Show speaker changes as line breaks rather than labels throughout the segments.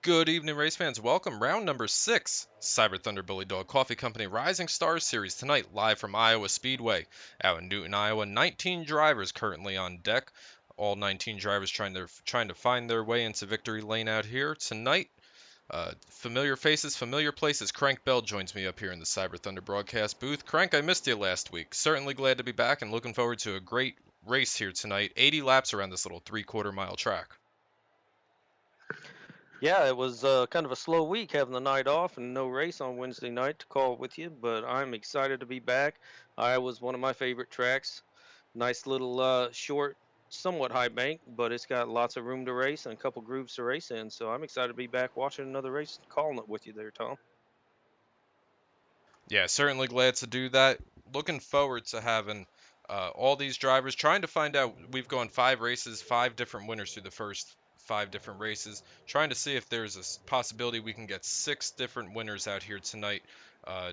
Good evening, race fans. Welcome. Round number 6, Cyber Thunder Bullydog Coffee Company Rising Stars Series tonight, live from Iowa Speedway out in Newton, Iowa. 19 drivers currently on deck. All 19 drivers trying to find their way into victory lane out here tonight. Familiar faces, familiar places. Crank Bell joins me up here in the Cyber Thunder broadcast booth. Crank, I missed you last week. Certainly glad to be back and looking forward to a great race here tonight. 80 laps around this little 3/4 mile track.
Yeah, it was kind of a slow week having the night off and no race on Wednesday night to call with you, but I'm excited to be back. Iowa's one of my favorite tracks. Nice little short, somewhat high bank, but it's got lots of room to race and a couple grooves to race in. So I'm excited to be back watching another race and calling it with you there, Tom.
Yeah, certainly glad to do that. Looking forward to having all these drivers trying to find out. We've gone 5 races, 5 different winners through the first 5 different races. Trying to see if there's a possibility we can get 6 different winners out here tonight.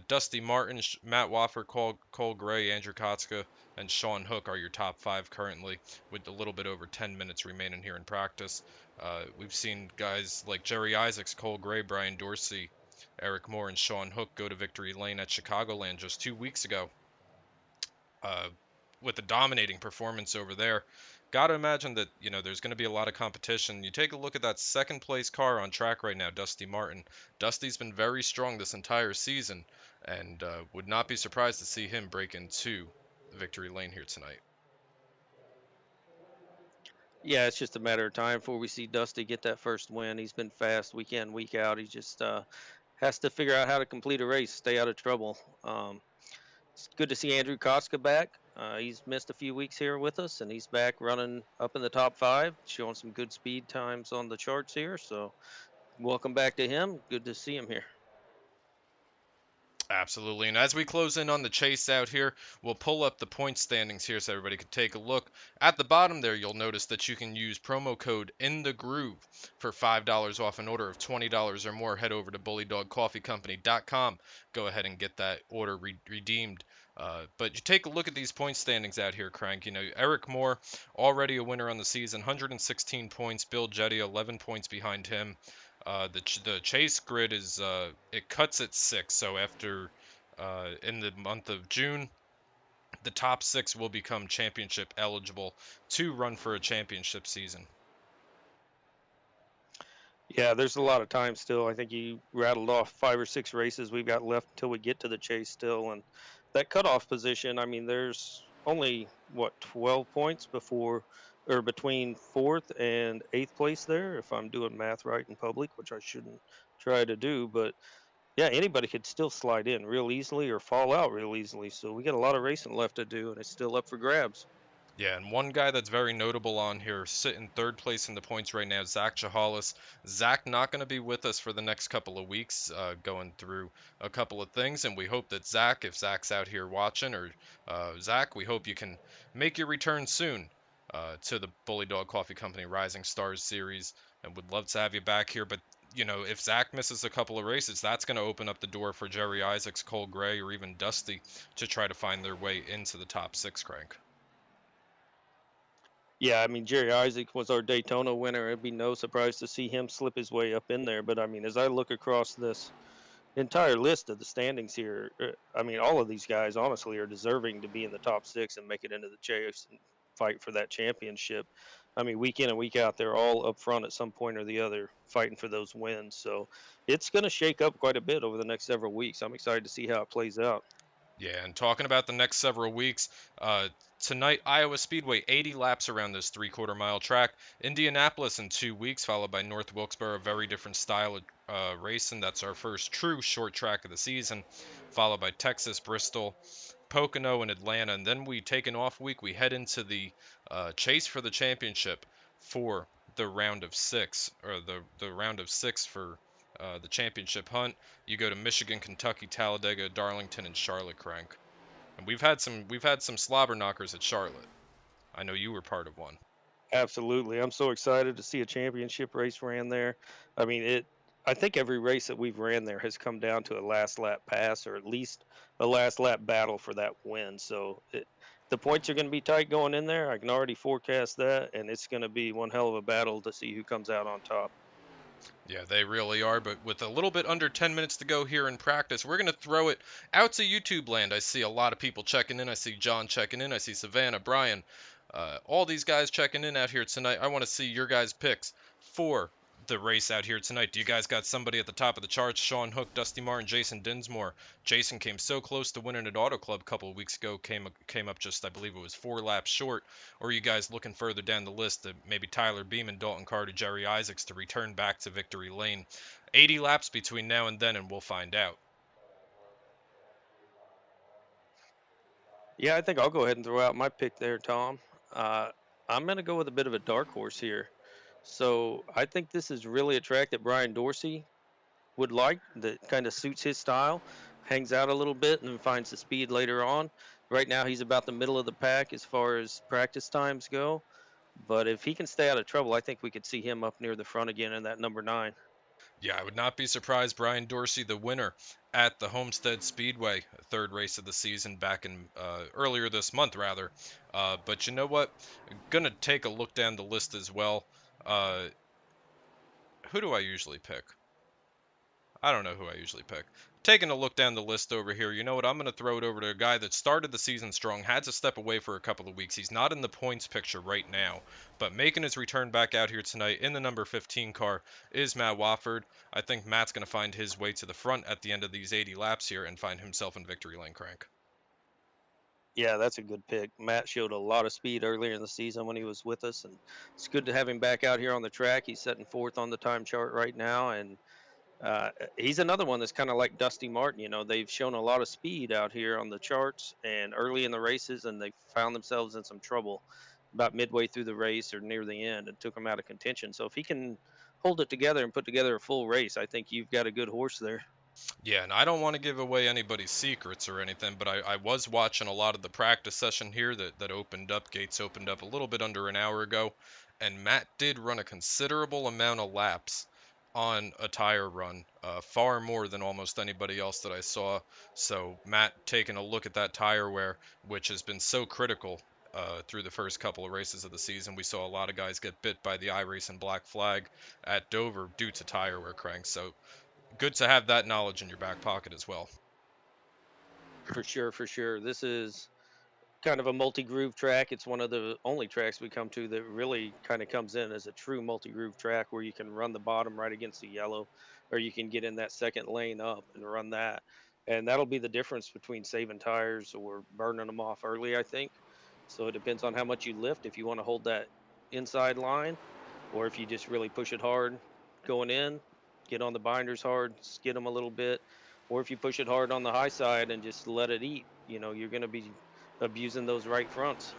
Dusty Martin, Matt Waffer, Cole Gray, Andrew Kotska, and Sean Hook are your top 5 currently, with a little bit over 10 minutes remaining here in practice. We've seen guys like Jerry Isaacs, Cole Gray, Brian Dorsey, Eric Moore, and Sean Hook go to victory lane at Chicagoland just 2 weeks ago uh, with a dominating performance over there. Got to imagine that, there's going to be a lot of competition. You take a look at that second place car on track right now, Dusty Martin. Dusty's been very strong this entire season, and would not be surprised to see him break into the victory lane here tonight.
Yeah, it's just a matter of time before we see Dusty get that first win. He's been fast week in, week out. He just has to figure out how to complete a race, stay out of trouble. It's good to see Andrew Kotska back. He's missed a few weeks here with us, and he's back running up in the top 5, showing some good speed times on the charts here. So, welcome back to him. Good to see him here.
Absolutely. And as we close in on the chase out here, we'll pull up the point standings here so everybody can take a look. At the bottom there, you'll notice that you can use promo code in the groove for $5 off an order of $20 or more. Head over to bullydogcoffeecompany.com. Go ahead and get that order redeemed. But you take a look at these point standings out here, Crank. Eric Moore, already a winner on the season, 116 points. Bill Jetty, 11 points behind him. The chase grid is it cuts at 6. So after in the month of June, the top 6 will become championship eligible to run for a championship season.
Yeah, there's a lot of time still. I think you rattled off 5 or 6 races we've got left until we get to the chase still. And that cutoff position, I mean, there's only, what, 12 points before or between fourth and eighth place there, if I'm doing math right in public, which I shouldn't try to do. But yeah, anybody could still slide in real easily or fall out real easily. So we got a lot of racing left to do, and it's still up for grabs.
Yeah, and one guy that's very notable on here, sitting third place in the points right now, Zach Chahalis. Zach not going to be with us for the next couple of weeks, going through a couple of things, and we hope that Zach, if Zach's out here watching, or Zach, we hope you can make your return soon to the Bully Dog Coffee Company Rising Stars series, and would love to have you back here. But if Zach misses a couple of races, that's going to open up the door for Jerry Isaacs, Cole Gray, or even Dusty to try to find their way into the top 6, Crank.
Yeah, I mean, Jerry Isaac was our Daytona winner. It'd be no surprise to see him slip his way up in there. But I mean, as I look across this entire list of the standings here, I mean, all of these guys honestly are deserving to be in the top 6 and make it into the chase and fight for that championship. I mean, week in and week out, they're all up front at some point or the other fighting for those wins. So it's going to shake up quite a bit over the next several weeks. I'm excited to see how it plays out.
Yeah, and talking about the next several weeks, tonight Iowa Speedway, 80 laps around this 3/4 mile track. Indianapolis in 2 weeks, followed by North Wilkesboro, a very different style of racing. That's our first true short track of the season, followed by Texas, Bristol, Pocono, and Atlanta. And then we take an off week. We head into the chase for the championship for the round of 6, or the round of 6 for the championship hunt. You go to Michigan, Kentucky, Talladega, Darlington, and Charlotte, Crank. And we've had some slobber knockers at Charlotte. I know you were part of one.
Absolutely. I'm so excited to see a championship race ran there. I mean, I think every race that we've ran there has come down to a last lap pass or at least a last lap battle for that win. So the points are going to be tight going in there. I can already forecast that, and it's going to be one hell of a battle to see who comes out on top.
Yeah, they really are. But with a little bit under 10 minutes to go here in practice, we're going to throw it out to YouTube land. I see a lot of people checking in. I see John checking in. I see Savannah, Brian, all these guys checking in out here tonight. I want to see your guys' picks for the race out here tonight. Do you guys got somebody at the top of the charts? Sean Hook, Dusty Martin, Jason Dinsmore. Jason came so close to winning at Auto Club a couple of weeks ago. Came up just, I believe it was 4 laps short. Or are you guys looking further down the list to maybe Tyler Beeman, Dalton Carter, Jerry Isaacs to return back to victory lane? 80 laps between now and then, and we'll find out.
Yeah, I think I'll go ahead and throw out my pick there, Tom. Uh, I'm going to go with a bit of a dark horse here. So I think this is really a track that Brian Dorsey would like, that kind of suits his style, hangs out a little bit and then finds the speed later on. Right now, he's about the middle of the pack as far as practice times go. But if he can stay out of trouble, I think we could see him up near the front again in that number 9.
Yeah, I would not be surprised. Brian Dorsey, the winner at the Homestead Speedway, third race of the season back in earlier this month, rather. But you know what? Gonna take a look down the list as well. Uh, who do I usually pick? I don't know who I usually pick. Taking a look down the list over here, you know what? I'm going to throw it over to a guy that started the season strong, had to step away for a couple of weeks. He's not in the points picture right now, but making his return back out here tonight in the number 15 car is Matt Wofford. I think Matt's going to find his way to the front at the end of these 80 laps here and find himself in victory lane, Crank.
Yeah, that's a good pick. Matt showed a lot of speed earlier in the season when he was with us, and it's good to have him back out here on the track. He's setting fourth on the time chart right now, and he's another one that's kind of like Dusty Martin. You know, they've shown a lot of speed out here on the charts and early in the races, and they found themselves in some trouble about midway through the race or near the end and took them out of contention. So if he can hold it together and put together a full race, I think you've got a good horse there.
Yeah, and I don't want to give away anybody's secrets or anything, but I was watching a lot of the practice session here that opened up, gates opened up a little bit under an hour ago, and Matt did run a considerable amount of laps on a tire run, far more than almost anybody else that I saw. So Matt taking a look at that tire wear, which has been so critical through the first couple of races of the season. We saw a lot of guys get bit by the iRace and Black Flag at Dover due to tire wear cranks. So good to have that knowledge in your back pocket as well.
For sure, for sure. This is kind of a multi-groove track. It's one of the only tracks we come to that really kind of comes in as a true multi-groove track where you can run the bottom right against the yellow, or you can get in that second lane up and run that. And that'll be the difference between saving tires or burning them off early, I think. So it depends on how much you lift. If you want to hold that inside line, or if you just really push it hard going in, get on the binders hard, skid them a little bit, or if you push it hard on the high side and just let it eat, you're going to be abusing those right fronts.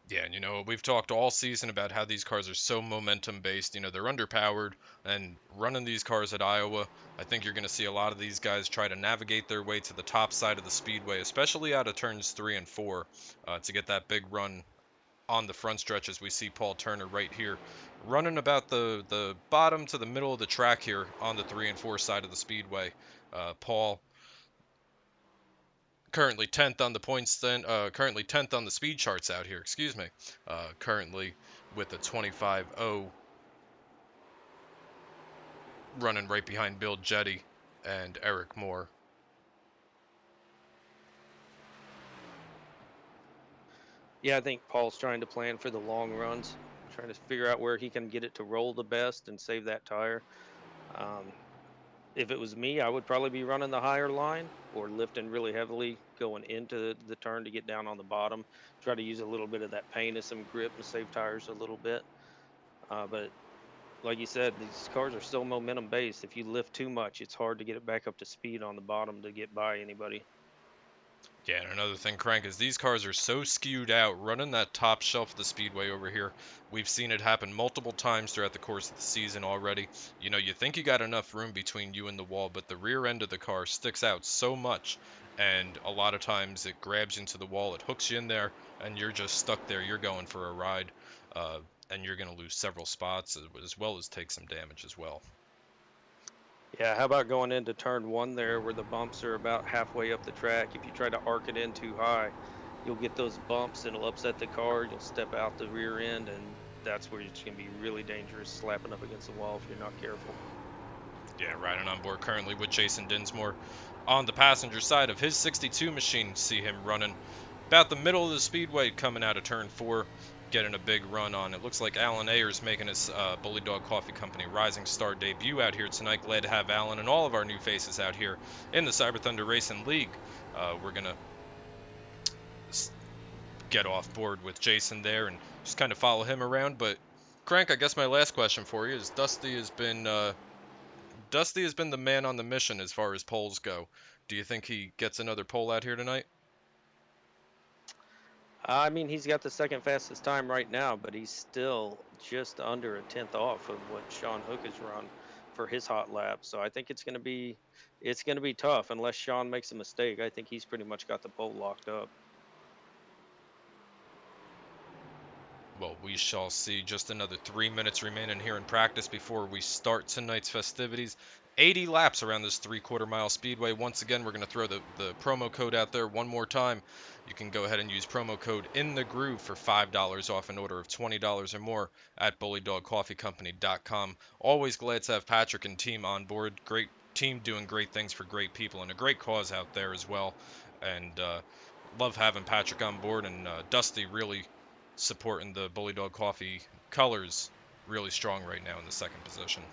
Yeah, and we've talked all season about how these cars are so momentum based. They're underpowered, and running these cars at Iowa, I think you're going to see a lot of these guys try to navigate their way to the top side of the speedway, especially out of turns 3 and 4, to get that big run on the front stretch. As we see Paul Turner right here, running about the bottom to the middle of the track here on the 3 and 4 side of the speedway. Paul currently 10th on the points then currently 10th on the speed charts out here, excuse me, currently with a 25.0, running right behind Bill Jetty and Eric Moore.
Yeah, I think Paul's trying to plan for the long runs, trying to figure out where he can get it to roll the best and save that tire. Um, if it was me, I would probably be running the higher line or lifting really heavily going into the turn to get down on the bottom. Try to use a little bit of that pain as some grip and save tires a little bit. But like you said, these cars are so momentum based. If you lift too much, it's hard to get it back up to speed on the bottom to get by anybody.
Yeah, and another thing, Crank, is these cars are so skewed out running that top shelf of the speedway over here. We've seen it happen multiple times throughout the course of the season already. You think you got enough room between you and the wall, but the rear end of the car sticks out so much, and a lot of times it grabs into the wall, it hooks you in there, and you're just stuck there. You're going for a ride, and you're going to lose several spots as well as take some damage as well.
Yeah, how about going into turn one there where the bumps are about halfway up the track? If you try to arc it in too high, you'll get those bumps and it'll upset the car. You'll step out the rear end and that's where it's going to be really dangerous, slapping up against the wall if you're not careful.
Yeah, riding on board currently with Jason Dinsmore on the passenger side of his 62 machine. See him running about the middle of the speedway coming out of turn 4, getting a big run on. It looks like Alan Ayers making his Bullydog Coffee Company Rising Star debut out here tonight. Glad to have Alan and all of our new faces out here in the Cyber Thunder Racing League. We're going to get off board with Jason there and just kind of follow him around. But Crank, I guess my last question for you is Dusty has been the man on the mission as far as polls go. Do you think he gets another pole out here tonight?
I mean, he's got the second fastest time right now, but he's still just under a tenth off of what Sean Hook has run for his hot lap. So I think it's gonna be tough unless Sean makes a mistake. I think he's pretty much got the pole locked up.
Well, we shall see. Just another 3 minutes remaining here in practice before we start tonight's festivities. 80 laps around this 3/4 mile speedway. Once again, we're going to throw the promo code out there one more time. You can go ahead and use promo code in the groove for $5 off an order of $20 or more at bullydogcoffeecompany.com. Always glad to have Patrick and team on board. Great team doing great things for great people and a great cause out there as well. And love having Patrick on board and Dusty really supporting the Bully Dog Coffee colors really strong right now in the second position.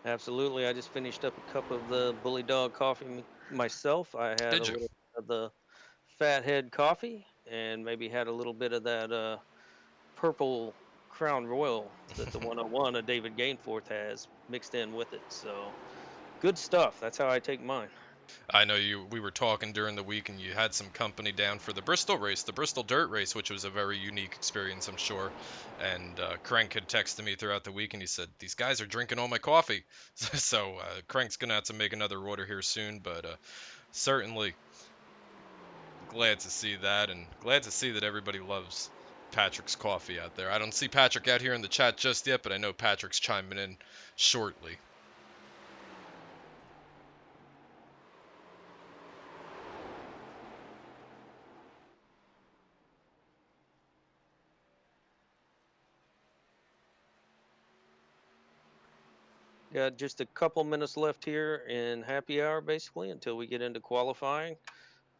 Absolutely. I just finished up a cup of the Bully Dog coffee myself. I had a
Did you?
little of the Fathead coffee and maybe had a little bit of that purple Crown Royal that the 101 of David Gainforth has mixed in with it. So good stuff. That's how I take mine.
I know we were talking during the week and you had some company down for the Bristol race, the Bristol Dirt race, which was a very unique experience, I'm sure. And Crank had texted me throughout the week and he said, "These guys are drinking all my coffee." So Crank's going to have to make another order here soon, but certainly glad to see that and glad to see that everybody loves Patrick's coffee out there. I don't see Patrick out here in the chat just yet, but I know Patrick's chiming in shortly.
Got just a couple minutes left here in happy hour, basically, until we get into qualifying.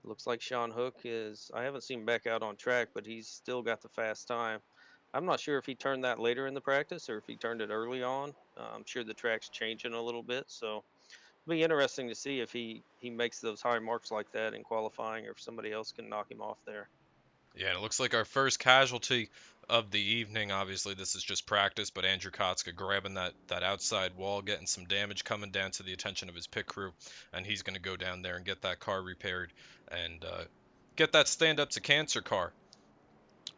Looks like Sean Hook is, I haven't seen him back out on track, but he's still got the fast time. I'm not sure if he turned that later in the practice or if he turned it early on. I'm sure the track's changing a little bit. So it'll be interesting to see if he makes those high marks like that in qualifying or if somebody else can knock him off there.
Yeah, it looks like our first casualty of the evening. Obviously, this is just practice, but Andrew Kotska grabbing that outside wall, getting some damage coming down to the attention of his pit crew, and he's going to go down there and get that car repaired and get that stand up to cancer car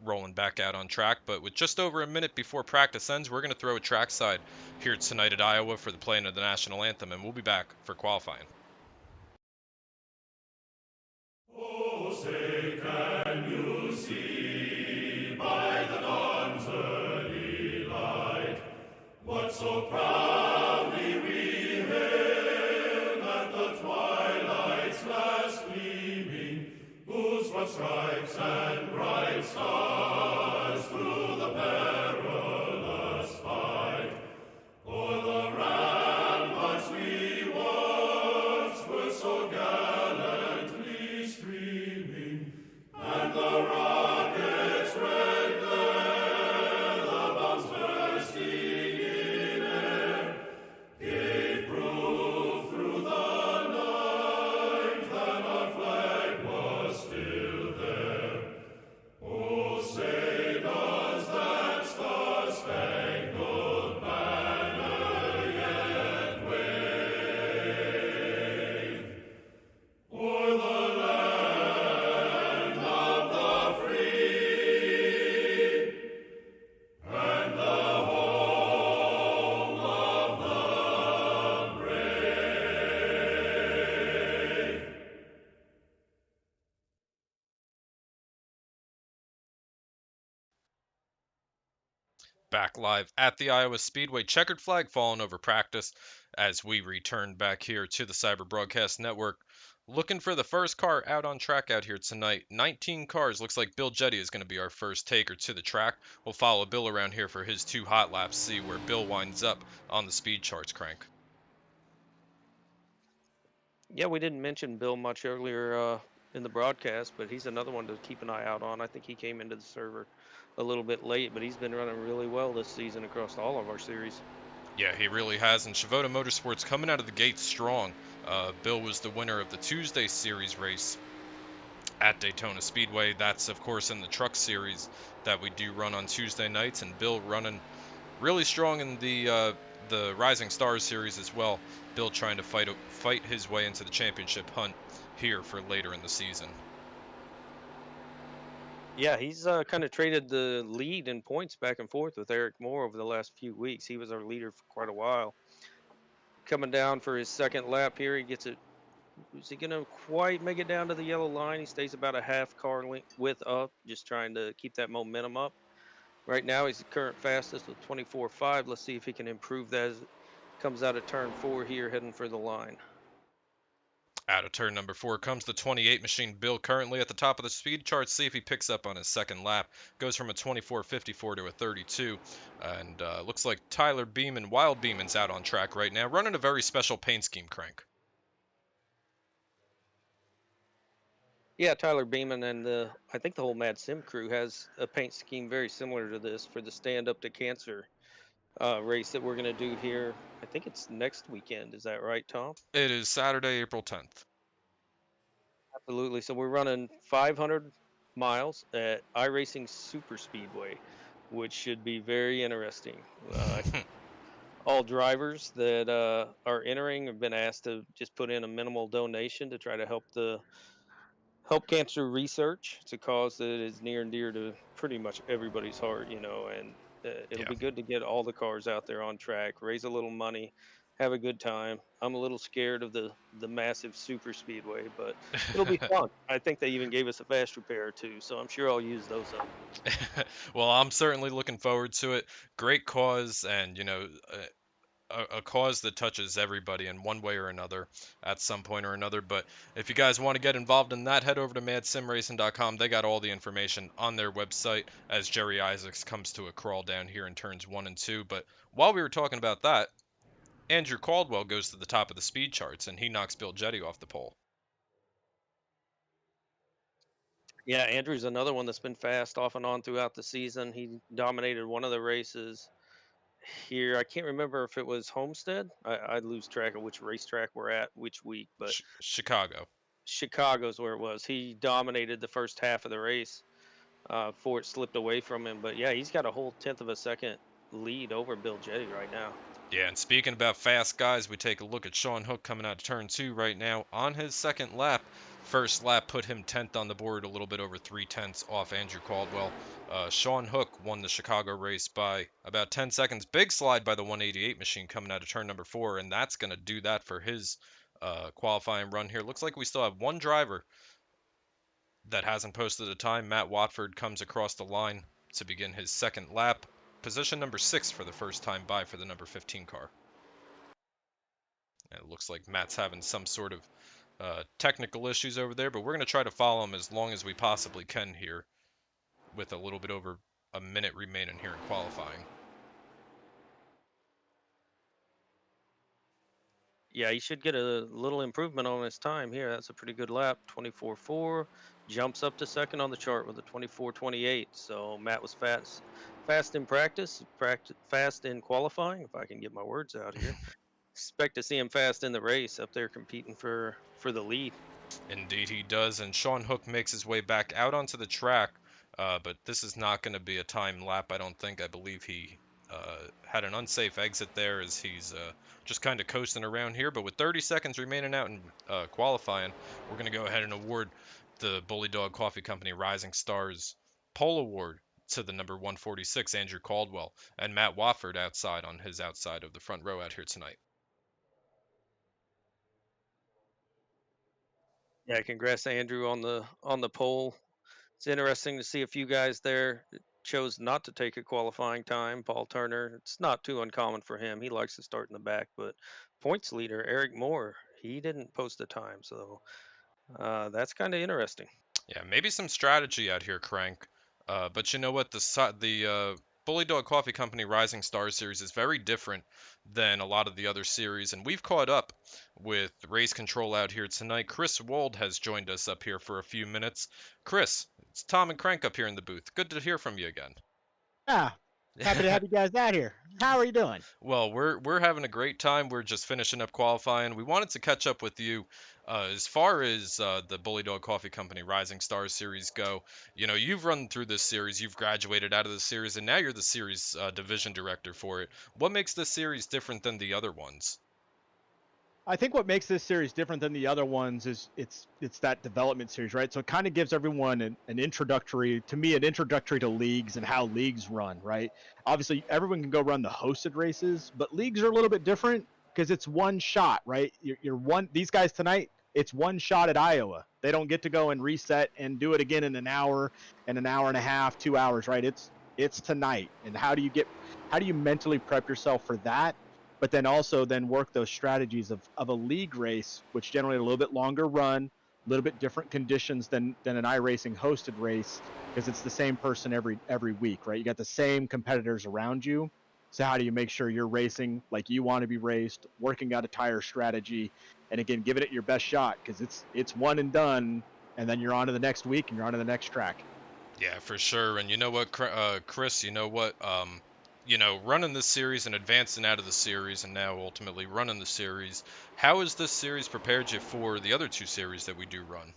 rolling back out on track. But with just over a minute before practice ends, we're going to throw a trackside here tonight at Iowa for the playing of the national anthem, and we'll be back for qualifying.
Oh, say, can you see by the dawn's early light what so proudly we hailed at the twilight's last gleaming, whose broad stripes and bright stars through the perilous fight o'er the ramparts we watched were so gallantly streaming, and the rocket's red glare, the bombs bursting in air, gave proof through the night that our flag was still there. Oh, say does that star-spangled banner yet wave o'er the land of the free and the home of the brave?
Back live at the Iowa Speedway. Checkered flag falling over practice as we return back here to the Cyber Broadcast Network. Looking for the first car out on track out here tonight. 19 cars. Looks like Bill Jetty is going to be our first taker to the track. We'll follow Bill around here for his 2 hot laps, see where Bill winds up on the speed charts, Crank.
Yeah, we didn't mention Bill much earlier in the broadcast, but he's another one to keep an eye out on. I think he came into the server a little bit late, but he's been running really well this season across all of our series.
Yeah, he really has. And Shavoda Motorsports coming out of the gate strong. Bill was the winner of the Tuesday Series race at Daytona Speedway. That's, of course, in the truck series that we do run on Tuesday nights. And Bill running really strong in the Rising Stars series as well. Bill trying to fight his way into the championship hunt here for later in the season.
Yeah, he's kind of traded the lead in points back and forth with Eric Moore over the last few weeks. He was our leader for quite a while. Coming down for his second lap here, he gets it. Is he going to quite make it down to the yellow line? He stays about a half car length width up, just trying to keep that momentum up. Right now, he's the current fastest with 24.5. Let's see if he can improve that as it comes out of turn 4 here, heading for the line.
Out of turn number 4 comes the 28 machine. Bill currently at the top of the speed chart. See if he picks up on his second lap. Goes from a 24.54 to a 32. And looks like Tyler Beeman, Wild Beeman's out on track right now, running a very special paint scheme, Crank.
Yeah, Tyler Beeman and I think the whole Mad Sim crew has a paint scheme very similar to this for the Stand Up to Cancer race that we're going to do here. I think it's next weekend. Is that right, Tom?
It is Saturday, April 10th.
Absolutely. So we're running 500 miles at iRacing Super Speedway, which should be very interesting. All drivers that are entering have been asked to just put in a minimal donation to try to help cancer research. It's a cause that is near and dear to pretty much everybody's heart, and it'll
Yeah.
be good to get all the cars out there on track, raise a little money, have a good time. I'm a little scared of the massive super speedway, but it'll be fun. I think they even gave us a fast repair too, so I'm sure I'll use those up.
Well, I'm certainly looking forward to it. Great cause, and a cause that touches everybody in one way or another at some point or another. But if you guys want to get involved in that, head over to madsimracing.com. They got all the information on their website as Jerry Isaacs comes to a crawl down here in turns 1 and 2. But while we were talking about that, Andrew Caldwell goes to the top of the speed charts and he knocks Bill Jetty off the pole.
Yeah, Andrew's another one that's been fast off and on throughout the season. He dominated one of the races here. I can't remember if it was Homestead. I lose track of which racetrack we're at which week, but
Chicago.
Chicago's where it was. He dominated the first half of the race before it slipped away from him. But yeah, he's got a whole tenth of a second lead over Bill Jetty right now.
Yeah, and speaking about fast guys, we take a look at Sean Hook coming out of turn 2 right now on his second lap. First lap put him 10th on the board, a little bit over 3/10 off Andrew Caldwell. Sean Hook won the Chicago race by about 10 seconds. Big slide by the 188 machine coming out of turn number 4, and that's going to do that for his qualifying run here. Looks like we still have one driver that hasn't posted a time. Matt Watford comes across the line to begin his second lap. Position number 6 for the first time by for the number 15 car. And it looks like Matt's having some sort of technical issues over there, but we're going to try to follow him as long as we possibly can here with a little bit over a minute remaining here in qualifying.
Yeah, he should get a little improvement on his time here. That's a pretty good lap. 24.4, jumps up to second on the chart with a 24.28. So Matt was fast in practice, fast in qualifying. If I can get my words out here, expect to see him fast in the race up there competing for the lead.
Indeed, he does. And Sean Hook makes his way back out onto the track, but this is not going to be a time lap, I don't think. I believe he had an unsafe exit there as he's just kind of coasting around here. But with 30 seconds remaining out in qualifying, we're going to go ahead and award the Bullydog Coffee Company Rising Stars Pole Award to the number 146, Andrew Caldwell, and Matt Wofford outside on his outside of the front row out here tonight.
Yeah, congrats Andrew on the pole. It's interesting to see a few guys there chose not to take a qualifying time. Paul Turner, it's not too uncommon for him. He likes to start in the back, but points leader Eric Moore, he didn't post a time. So That's kind of interesting.
Yeah, maybe some strategy out here, Crank. But you know what? The Bullydog Coffee Company Rising Star Series is very different than a lot of the other series, and we've caught up with race control out here tonight. Chris Wold has joined us up here for a few minutes. Chris, it's Tom and Crank up here in the booth. Good to hear from you again.
Ah, happy to have you guys out here. How are you doing?
Well, we're having a great time. We're just finishing up qualifying. We wanted to catch up with you as far as the Bully Dog Coffee Company Rising Stars series go. You know, you've run through this series, you've graduated out of the series, and now you're the series division director for it. What makes this series different than the other ones?
I think what makes this series different than the other ones is it's that development series, right? So it kind of gives everyone an introductory, to me, an introductory to leagues and how leagues run, right? Obviously, everyone can go run the hosted races, but leagues are a little bit different because it's one shot, right? You're one. These guys tonight, it's one shot at Iowa. They don't get to go and reset and do it again in an hour and a half, 2 hours, right? It's tonight. And how do you mentally prep yourself for that? But then also then work those strategies of a league race, which generally a little bit longer run, a little bit different conditions than an iRacing hosted race, because it's the same person every week, right? You got the same competitors around you. So how do you make sure you're racing like you want to be raced, working out a tire strategy, and again giving it your best shot, because it's one and done, and then you're on to the next week and you're on to the next track.
Yeah, for sure. And you know what, Chris, you know what? Running this series and advancing out of the series and now ultimately running the series, how has this series prepared you for the other two series that we do run?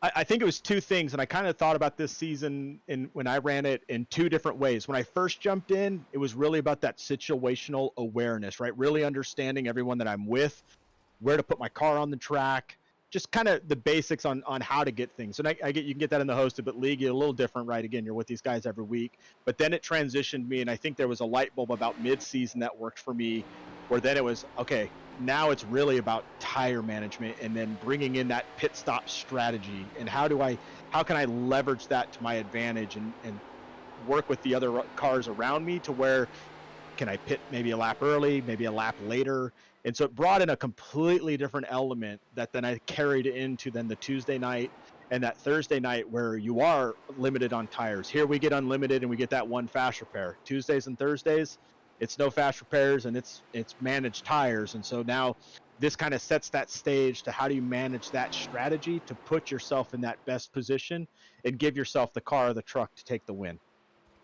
I think it was two things, and I kind of thought about this season when I ran it in two different ways. When I first jumped in, it was really about that situational awareness, right? Really understanding everyone that I'm with, where to put my car on the track, just kind of the basics on how to get things. And I get you can get that in the hosted, but league you're a little different, right? Again, you're with these guys every week. But then it transitioned me, and I think there was a light bulb about mid-season that worked for me, where then it was okay. Now it's really about tire management and then bringing in that pit stop strategy and how can I leverage that to my advantage and work with the other cars around me to where can I pit maybe a lap early, maybe a lap later? And so it brought in a completely different element that then I carried into then the Tuesday night and that Thursday night where you are limited on tires. Here we get unlimited and we get that one fast repair. Tuesdays and Thursdays, it's no fast repairs and it's managed tires. And so now this kind of sets that stage to how do you manage that strategy to put yourself in that best position and give yourself the car or the truck to take the win.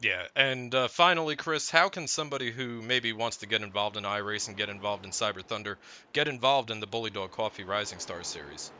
Yeah, and finally, Chris, how can somebody who maybe wants to get involved in iRacing, get involved in Cyber Thunder, get involved in the Bully Dog Coffee Rising Stars series?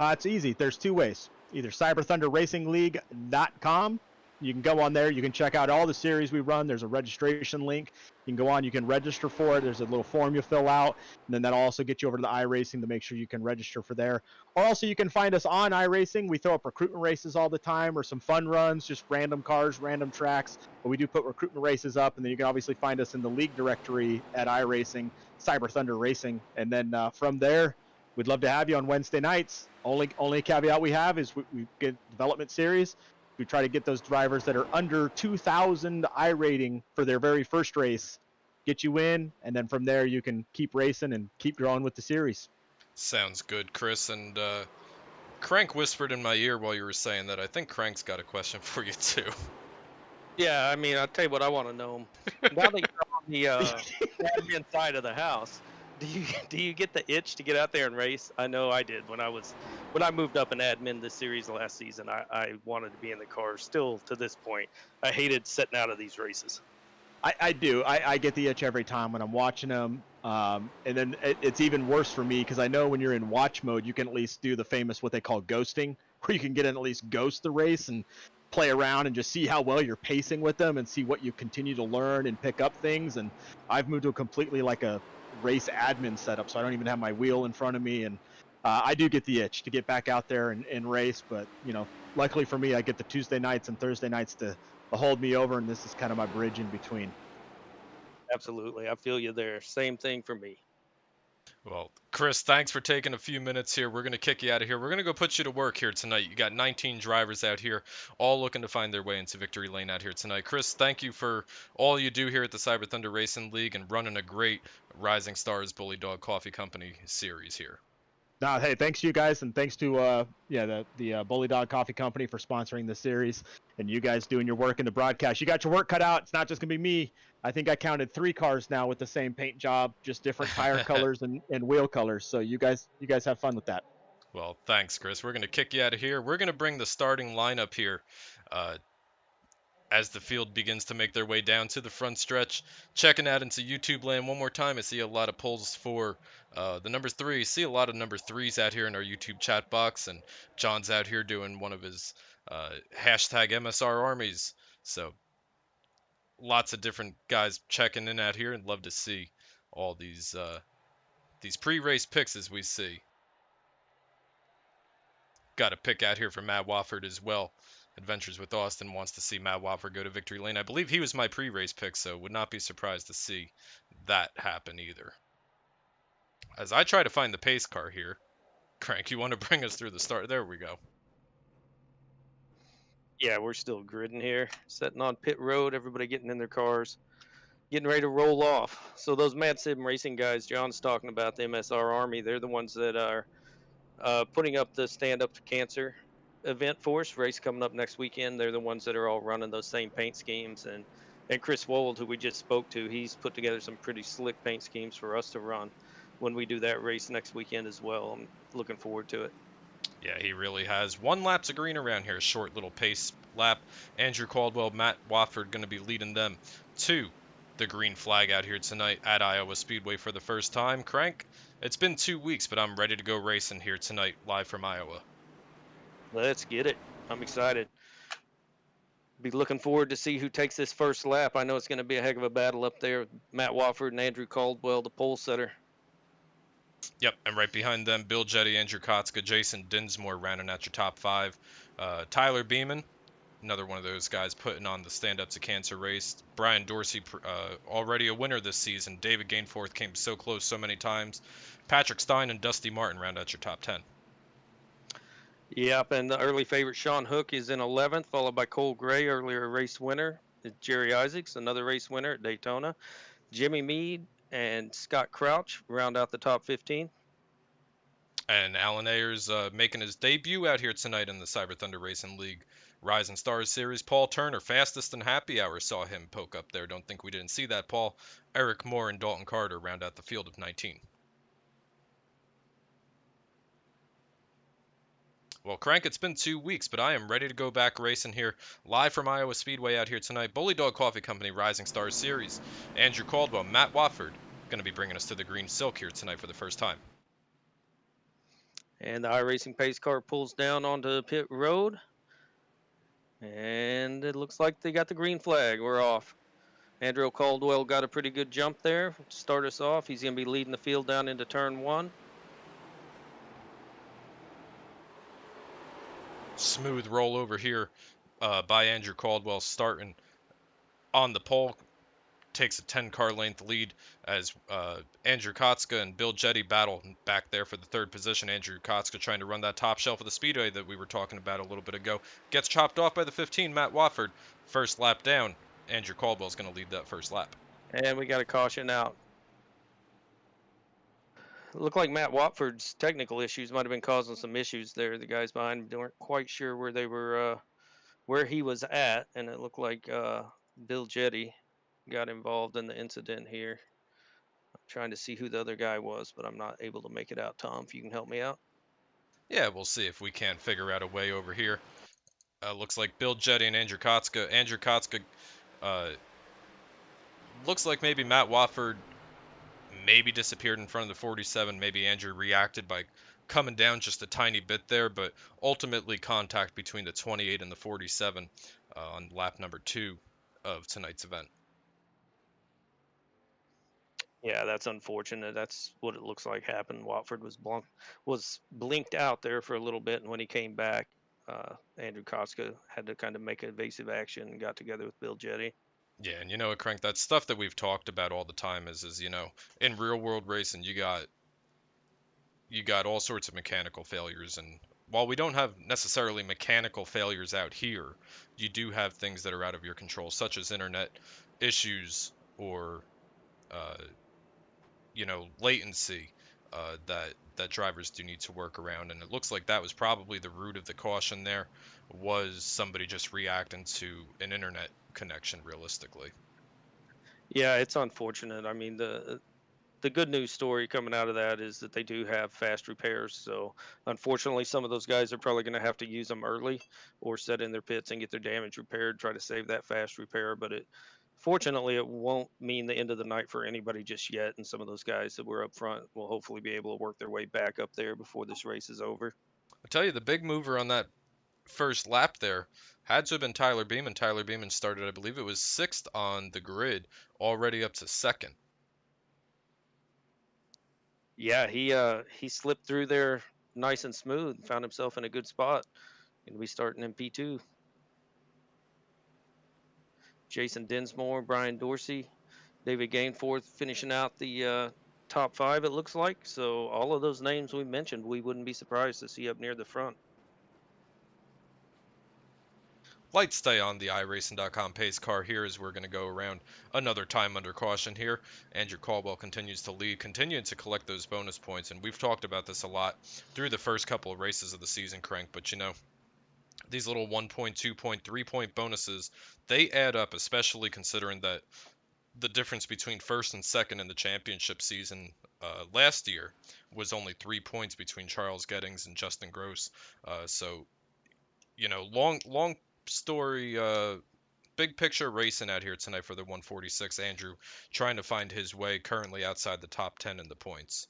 It's easy. There's two ways. Either cyberthunderracingleague.com. You can go on there. You can check out all the series we run. There's a registration link. You can go on. You can register for it. There's a little form you fill out. And then that'll also get you over to the iRacing to make sure you can register for there. Or also you can find us on iRacing. We throw up recruitment races all the time or some fun runs, just random cars, random tracks. But we do put recruitment races up. And then you can obviously find us in the league directory at iRacing, Cyber Thunder Racing. And then from there, we'd love to have you on Wednesday nights. Only caveat we have is we get development series. We try to get those drivers that are under 2,000 I rating for their very first race, get you in, and then from there you can keep racing and keep growing with the series.
Sounds good, Chris. And Crank whispered in my ear while you were saying that. I think Crank's got a question for you too.
Yeah, I mean, I'll tell you what I want to know. Now that you're on the admin side of the house, do you get the itch to get out there and race? I know I did when I moved up in admin this series last season. I wanted to be in the car. Still to this point, I hated sitting out of these races.
I do. I get the itch every time when I'm watching them. And then it's even worse for me because I know when you're in watch mode, you can at least do the famous what they call ghosting, where you can get in at least ghost the race and play around and just see how well you're pacing with them and see what you continue to learn and pick up things. And I've moved to a completely like a race admin setup, so I don't even have my wheel in front of me. And I do get the itch to get back out there and race. But, luckily for me, I get the Tuesday nights and Thursday nights to hold me over, and this is kind of my bridge in between.
Absolutely, I feel you there. Same thing for me.
Well, Chris, thanks for taking a few minutes here. We're going to kick you out of here. We're going to go put you to work here tonight. You got 19 drivers out here, all looking to find their way into victory lane out here tonight. Chris, thank you for all you do here at the Cyber Thunder Racing League and running a great Rising Stars Bully Dog Coffee Company series here.
No, hey, thanks to you guys, and thanks to the Bullydog Coffee Company for sponsoring the series, and you guys doing your work in the broadcast. You got your work cut out. It's not just gonna be me. I think I counted 3 cars now with the same paint job, just different tire colors and wheel colors. So you guys have fun with that.
Well, thanks, Chris. We're going to kick you out of here. We're going to bring the starting lineup here uh, as the field begins to make their way down to the front stretch. Checking out into YouTube land one more time. I see a lot of polls for the number 3. See a lot of number 3s out here in our YouTube chat box, and John's out here doing one of his hashtag MSR armies. So lots of different guys checking in out here, and love to see all these pre-race picks as we see. Got a pick out here for Matt Wofford as well. Adventures with Austin wants to see Matt Wofford go to victory lane. I believe he was my pre-race pick, so would not be surprised to see that happen either. As I try to find the pace car here, Crank, you want to bring us through the start? There we go.
Yeah, we're still gridding here, sitting on pit road. Everybody getting in their cars, getting ready to roll off. So those Mad Sim racing guys John's talking about, the MSR Army, they're the ones that are putting up the Stand Up to Cancer event for us. Race coming up next weekend. They're the ones that are all running those same paint schemes. And Chris Wold, who we just spoke to, he's put together some pretty slick paint schemes for us to run when we do that race next weekend as well. I'm looking forward to it.
Yeah, he really has. 1 lap's of green around here, short little pace lap. Andrew Caldwell, Matt Wofford going to be leading them to the green flag out here tonight at Iowa Speedway for the first time. Crank, it's been 2 weeks, but I'm ready to go racing here tonight, live from Iowa.
Let's get it. I'm excited. Be looking forward to see who takes this first lap. I know it's going to be a heck of a battle up there with Matt Wofford and Andrew Caldwell, the pole setter.
Yep, and right behind them, Bill Jetty, Andrew Kotska, Jason Dinsmore rounding out your top 5. Tyler Beeman, another one of those guys putting on the Stand Up to Cancer race. Brian Dorsey, already a winner this season. David Gainforth came so close so many times. Patrick Stein and Dusty Martin round out your top 10.
Yep, and the early favorite Sean Hook is in 11th, followed by Cole Gray, earlier race winner. Jerry Isaacs, another race winner at Daytona. Jimmy Mead and Scott Crouch round out the top 15.
And Alan Ayers making his debut out here tonight in the Cyber Thunder Racing League Rising Stars Series. Paul Turner, fastest and happy hour, saw him poke up there. Don't think we didn't see that, Paul. Eric Moore and Dalton Carter round out the field of 19. Well, Crank, it's been 2 weeks, but I am ready to go back racing here, live from Iowa Speedway out here tonight. Bullydog Coffee Company Rising Stars Series. Andrew Caldwell, Matt Wofford, going to be bringing us to the green silk here tonight for the first time.
And the iRacing pace car pulls down onto pit road. And it looks like they got the green flag. We're off. Andrew Caldwell got a pretty good jump there to start us off. He's going to be leading the field down into turn 1.
Smooth roll over here by Andrew Caldwell, starting on the pole. Takes a 10-car length lead as Andrew Kotska and Bill Jetty battle back there for the 3rd position. Andrew Kotska trying to run that top shelf of the Speedway that we were talking about a little bit ago. Gets chopped off by the 15, Matt Wofford. First lap down. Andrew Caldwell's going to lead that first lap.
And we got a caution out. Looked like Matt Watford's technical issues might have been causing some issues there. The guys behind him weren't quite sure where they were, where he was at, and it looked like Bill Jetty got involved in the incident here. I'm trying to see who the other guy was, but I'm not able to make it out. Tom, if you can help me out.
Yeah, we'll see if we can't figure out a way over here. Looks like Bill Jetty and Andrew Kotska. Andrew Kotska looks like maybe Matt Wofford maybe disappeared in front of the 47. Maybe Andrew reacted by coming down just a tiny bit there, but ultimately contact between the 28 and the 47 on lap number 2 of tonight's event.
Yeah, that's unfortunate. That's what it looks like happened. Watford was blinked out there for a little bit, and when he came back, Andrew Koska had to kind of make evasive action and got together with Bill Jetty.
Yeah, and you know what, Crank, that's stuff that we've talked about all the time is in real world racing you got all sorts of mechanical failures, and while we don't have necessarily mechanical failures out here, you do have things that are out of your control, such as internet issues or latency. that drivers do need to work around. And it looks like that was probably the root of the caution there, was somebody just reacting to an internet connection realistically.
Yeah, it's unfortunate. I mean, the good news story coming out of that is that they do have fast repairs. So unfortunately, some of those guys are probably going to have to use them early or set in their pits and get their damage repaired, try to save that fast repair. But fortunately, it won't mean the end of the night for anybody just yet. And some of those guys that were up front will hopefully be able to work their way back up there before this race is over.
I tell you, the big mover on that first lap there had to have been Tyler Beeman. Tyler Beeman started, I believe it was sixth on the grid, already up to second.
Yeah, he slipped through there nice and smooth and found himself in a good spot. And we starting in P2. Jason Dinsmore, Brian Dorsey, David Gainforth finishing out the top five, it looks like. So all of those names we mentioned, we wouldn't be surprised to see up near the front.
Lights stay on the iRacing.com pace car here as we're going to go around another time under caution here. Andrew Caldwell continues to lead, continuing to collect those bonus points. And we've talked about this a lot through the first couple of races of the season, Crank. But, you know, these little 1 point, 2 point, 3 point bonuses, they add up, especially considering that the difference between first and second in the championship season last year was only 3 points between Charles Gettings and Justin Gross. So, you know, long story, big picture racing out here tonight for the 146. Andrew trying to find his way, currently outside the top 10 in the points.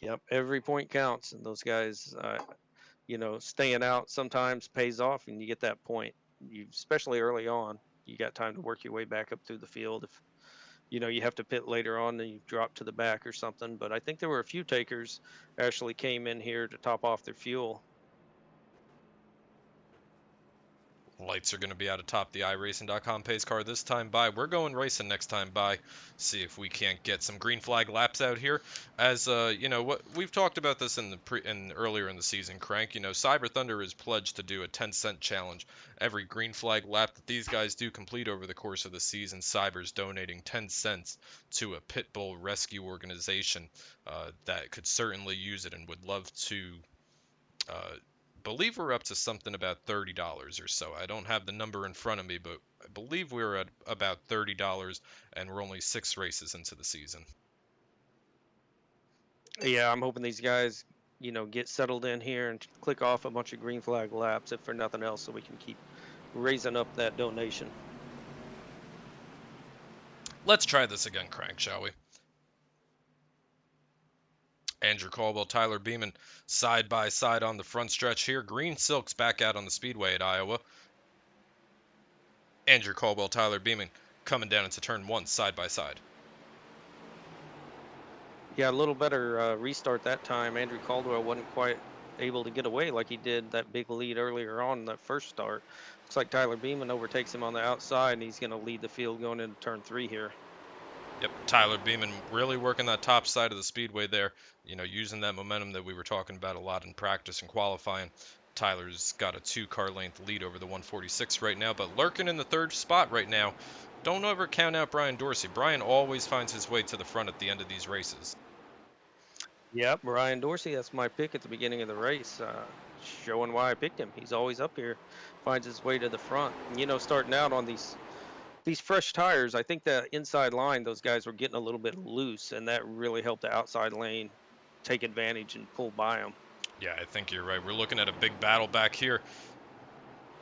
Yep, every point counts, and those guys, staying out sometimes pays off, and you get that point. You, especially early on, you got time to work your way back up through the field. If you have to pit later on and you drop to the back or something. But I think there were a few takers actually came in here to top off their fuel.
Lights are going to be out atop the iRacing.com pace car this time by. We're going racing next time by. See if we can't get some green flag laps out here. As what we've talked about this in earlier in the season, Crank. You know, Cyber Thunder is pledged to do a 10-cent challenge every green flag lap that these guys do complete over the course of the season. Cyber's donating 10 cents to a pit bull rescue organization that could certainly use it and would love to. Believe we're up to something about $30 or so. I don't have the number in front of me, but I believe we're at about $30, and we're only 6 races into the season.
Yeah, I'm hoping these guys, get settled in here and click off a bunch of green flag laps, if for nothing else, so we can keep raising up that donation.
Let's try this again, Crank, shall we? Andrew Caldwell, Tyler Beeman, side by side on the front stretch here. Green Silk's back out on the Speedway at Iowa. Andrew Caldwell, Tyler Beeman coming down into turn 1 side by side.
Yeah, a little better restart that time. Andrew Caldwell wasn't quite able to get away like he did that big lead earlier on in that first start. Looks like Tyler Beeman overtakes him on the outside, and he's going to lead the field going into turn 3 here.
Yep, Tyler Beeman really working that top side of the Speedway there, using that momentum that we were talking about a lot in practice and qualifying. Tyler's got a 2-car length lead over the 146 right now, but lurking in the 3rd spot right now. Don't ever count out Brian Dorsey. Brian always finds his way to the front at the end of these races.
Yep, Brian Dorsey, that's my pick at the beginning of the race, showing why I picked him. He's always up here, finds his way to the front. Starting out on these fresh tires, I think the inside line, those guys were getting a little bit loose, and that really helped the outside lane take advantage and pull by them.
Yeah, I think you're right. We're looking at a big battle back here.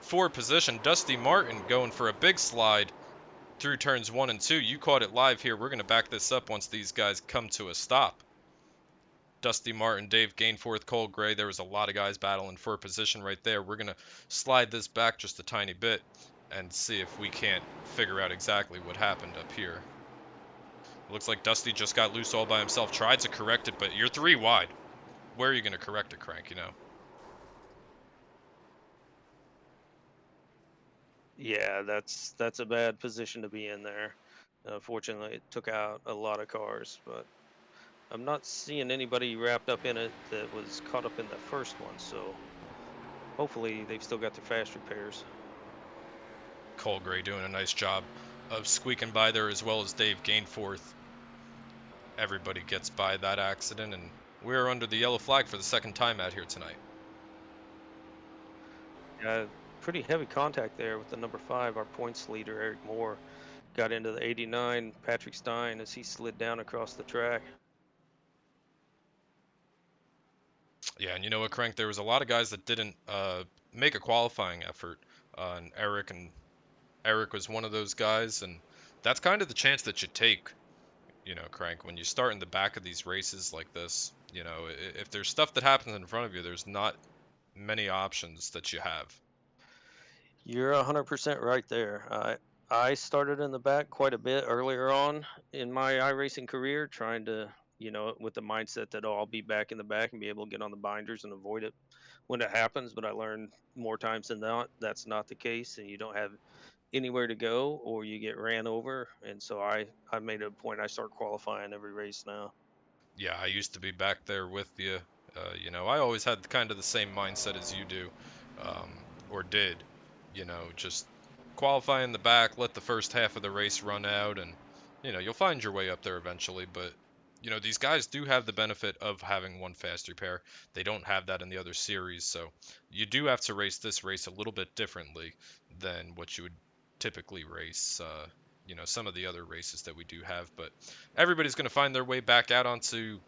4th position, Dusty Martin going for a big slide through turns 1 and 2. You caught it live here. We're going to back this up once these guys come to a stop. Dusty Martin, Dave Gainforth, Cole Gray. There was a lot of guys battling for position right there. We're going to slide this back just a tiny bit and see if we can't figure out exactly what happened up here. It looks like Dusty just got loose all by himself, tried to correct it, but you're 3 wide. Where are you going to correct it, Crank,
Yeah, that's a bad position to be in there. Fortunately, it took out a lot of cars, but I'm not seeing anybody wrapped up in it that was caught up in the first one, so hopefully they've still got their fast repairs.
Cole Gray doing a nice job of squeaking by there, as well as Dave Gainforth. everybody gets by that accident, and we're under the yellow flag for the second time out here tonight.
Pretty heavy contact there with the number 5, our points leader, Eric Moore. Got into the 89, Patrick Stein, as he slid down across the track.
Yeah, and you know what, Crank? There was a lot of guys that didn't make a qualifying effort, and Eric was one of those guys, and that's kind of the chance that you take, you know, Crank, when you start in the back of these races like this. You know, if there's stuff that happens in front of you, there's not many options that you have.
You're 100% right there. I started in the back quite a bit earlier on in my iRacing career, trying to, with the mindset that, oh, I'll be back in the back and be able to get on the binders and avoid it when it happens. But I learned more times than not that's not the case, and you don't have anywhere to go or you get ran over. And so I made a point. I start qualifying every race now.
Yeah, I used to be back there with you. You know, I always had kind of the same mindset as you do, or did. You know, just qualify in the back, let the first half of the race run out, and you know, you'll find your way up there eventually. But you know, these guys do have the benefit of having one fast repair. They don't have that in the other series, so you do have to race this race a little bit differently than what you would typically race. You know, some of the other races that we do have, but everybody's going to find their way back out onto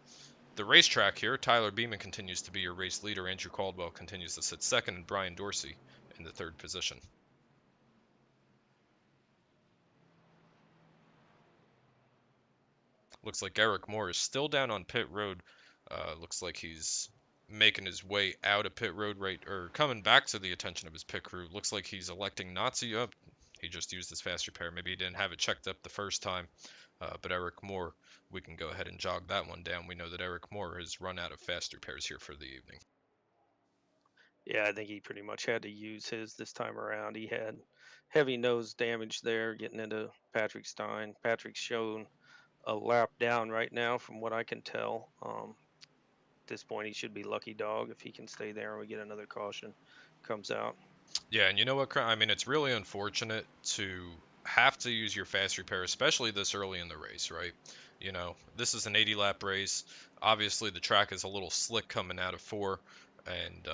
the racetrack here. Tyler Beeman continues to be your race leader. Andrew Caldwell continues to sit second, and Brian Dorsey in the third position. Looks like Eric Moore is still down on pit road. Looks like he's making his way out of pit road, right, or coming back to the attention of his pit crew. Looks like he's electing not to. He just used his fast repair. Maybe he didn't have it checked up the first time. But Eric Moore, we can go ahead and jog that one down. We know that Eric Moore has run out of fast repairs here for the evening.
Yeah, I think he pretty much had to use his this time around. He had heavy nose damage there getting into Patrick Stein. Patrick's shown a lap down right now, from what I can tell. At this point, he should be lucky dog if he can stay there and we get another caution comes out.
Yeah, and you know what? I mean, it's really unfortunate to have to use your fast repair, especially this early in the race, right? You know, this is an 80 lap race. Obviously, the track is a little slick coming out of four, and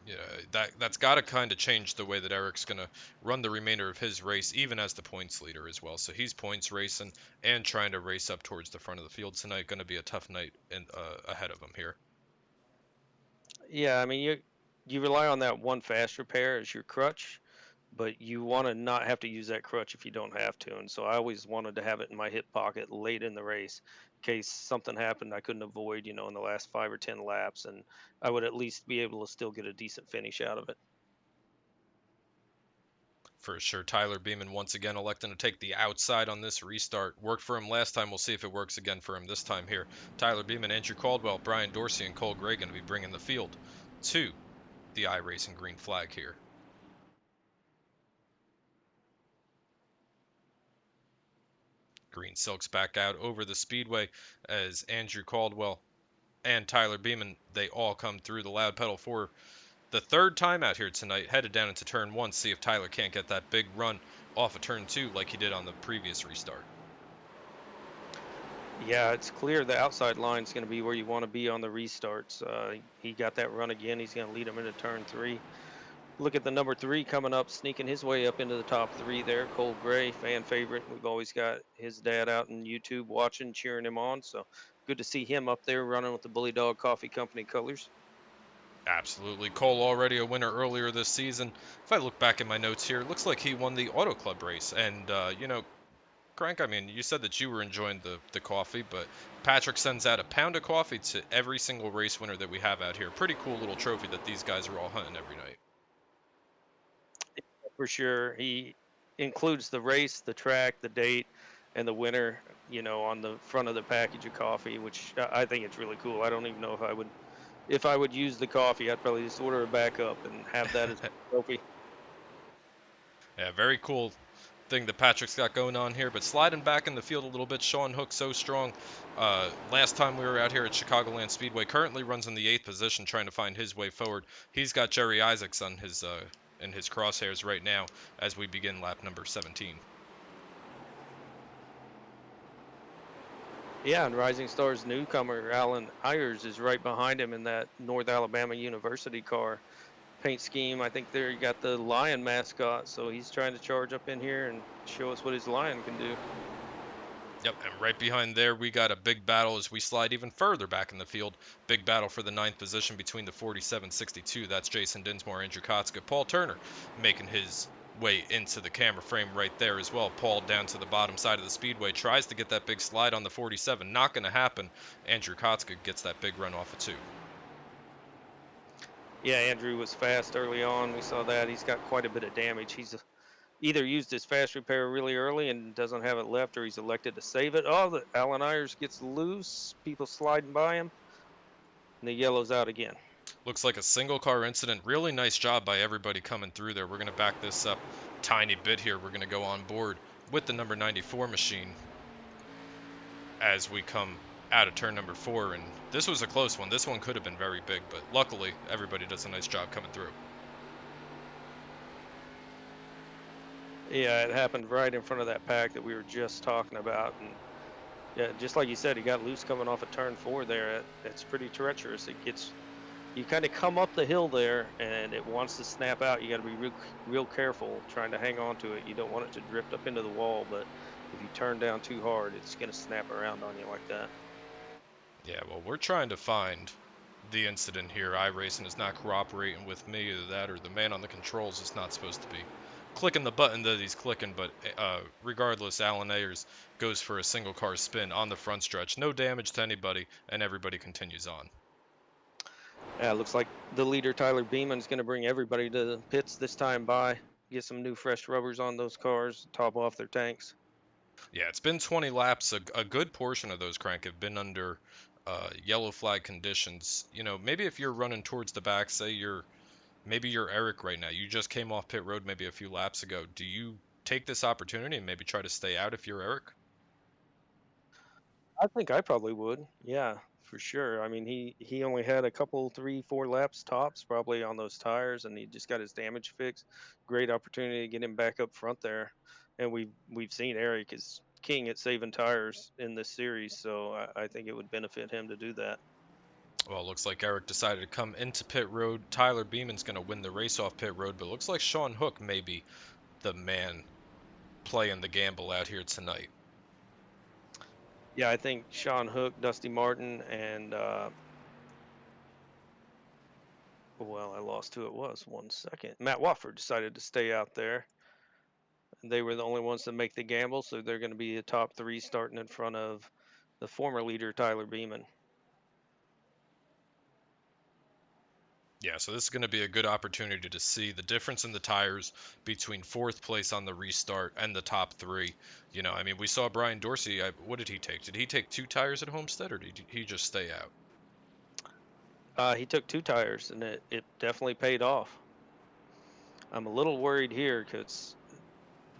you know that's got to kind of change the way that Eric's gonna run the remainder of his race, even as the points leader as well. So he's points racing and trying to race up towards the front of the field tonight. Going to be a tough night ahead of him here.
Yeah, I mean you rely on that one fast repair as your crutch, but you want to not have to use that crutch if you don't have to. And so I always wanted to have it in my hip pocket late in the race, in case something happened I couldn't avoid, in the last 5 or 10 laps, and I would at least be able to still get a decent finish out of it.
For sure. Tyler Beeman once again electing to take the outside on this restart. Worked for him last time. We'll see if it works again for him this time here. Tyler Beeman, Andrew Caldwell, Brian Dorsey, and Cole Gray going to be bringing the field to the iRacing green flag here. Green silks back out over the speedway as Andrew Caldwell and Tyler Beeman, they all come through the loud pedal for the third time out here tonight, headed down into turn one, see if Tyler can't get that big run off of turn two like he did on the previous restart.
Yeah, it's clear the outside line is going to be where you want to be on the restarts. He got that run again. He's going to lead him into turn three. Look at the number 3 coming up, sneaking his way up into the top 3 there. Cole Gray, fan favorite. We've always got his dad out in YouTube watching, cheering him on. So good to see him up there running with the Bullydog Coffee Company colors.
Absolutely. Cole already a winner earlier this season. If I look back in my notes here, it looks like he won the Auto Club race. And, you know, Crank, I mean, you said that you were enjoying the coffee, but Patrick sends out a pound of coffee to every single race winner that we have out here. Pretty cool little trophy that these guys are all hunting every night.
For sure. He includes the race, the track, the date, and the winner, on the front of the package of coffee, which I think it's really cool. I don't even know if I would use the coffee. I'd probably just order a backup and have that as a trophy.
Yeah, very cool thing that Patrick's got going on here, but sliding back in the field a little bit, Sean Hook so strong. Last time we were out here at Chicagoland Speedway, currently runs in the 8th position trying to find his way forward. He's got Jerry Isaacs on his in his crosshairs right now as we begin lap number 17.
Yeah, and Rising Stars newcomer Alan Ayers is right behind him in that North Alabama University car. Paint scheme. I think there you got the lion mascot, so he's trying to charge up in here and show us what his lion can do.
Yep, and right behind there, we got a big battle as we slide even further back in the field. Big battle for the ninth position between the 47-62. That's Jason Dinsmore, Andrew Kotska, Paul Turner making his way into the camera frame right there as well. Paul down to the bottom side of the speedway tries to get that big slide on the 47. Not going to happen. Andrew Kotska gets that big run off of 2.
Yeah, Andrew was fast early on. We saw that. He's got quite a bit of damage. He's either used his fast repair really early and doesn't have it left, or he's elected to save it. Oh, the Alan Ayers gets loose. People sliding by him, and the yellow's out again.
Looks like a single car incident. Really nice job by everybody coming through there. We're going to back this up tiny bit here. We're going to go on board with the number 94 machine as we come out of turn number 4, and this was a close one. This one could have been very big, but luckily everybody does a nice job coming through.
Yeah, it happened right in front of that pack that we were just talking about, and yeah, just like you said, he got loose coming off of turn 4 there. It's pretty treacherous. You kind of come up the hill there, and it wants to snap out. You got to be real careful trying to hang on to it. You don't want it to drift up into the wall, but if you turn down too hard, it's going to snap around on you like that.
Yeah, well, we're trying to find the incident here. iRacing is not cooperating with me. Either that or the man on the controls is not supposed to be clicking the button that he's clicking, but regardless, Alan Ayers goes for a single car spin on the front stretch. No damage to anybody, and everybody continues on.
Yeah, it looks like the leader, Tyler Beeman, is going to bring everybody to the pits this time by, get some new fresh rubbers on those cars, top off their tanks.
Yeah, it's been 20 laps. A good portion of those, Crank, have been under yellow flag conditions. You know, maybe if you're running towards the back, say maybe you're Eric right now. You just came off pit road maybe a few laps ago. Do you take this opportunity and maybe try to stay out if you're Eric?
I think I probably would. Yeah, for sure. I mean, he only had a couple, 3, 4 laps tops probably on those tires, and he just got his damage fixed. Great opportunity to get him back up front there, and we've seen Eric is king at saving tires in this series, so I think it would benefit him to do that.
Well, it looks like Eric decided to come into pit road. Tyler Beeman's going to win the race off pit road, but it looks like Sean Hook may be the man playing the gamble out here tonight.
Yeah, I think Sean Hook, Dusty Martin, and well, I lost who it was. 1 second. Matt Wofford decided to stay out there. They were the only ones to make the gamble, so they're going to be the top 3 starting in front of the former leader, Tyler Beeman.
Yeah, so this is going to be a good opportunity to see the difference in the tires between 4th place on the restart and the top 3. You know, I mean, we saw Brian Dorsey. What did he take? Did he take 2 tires at Homestead, or did he just stay out?
He took 2 tires, and it definitely paid off. I'm a little worried here because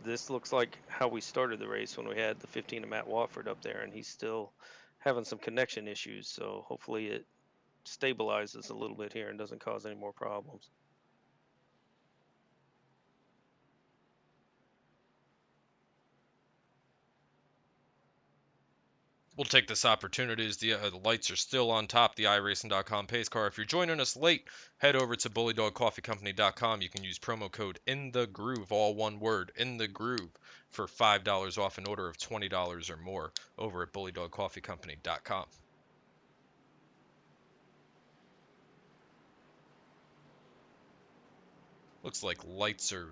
this looks like how we started the race when we had the 15 of Matt Watford up there, and he's still having some connection issues. So hopefully it stabilizes a little bit here and doesn't cause any more problems.
We'll take this opportunity as the lights are still on top. The iRacing.com pace car. If you're joining us late, head over to bullydogcoffeecompany.com. You can use promo code in the groove, all one word, in the groove, for $5 off an order of $20 or more over at bullydogcoffeecompany.com. Looks like lights are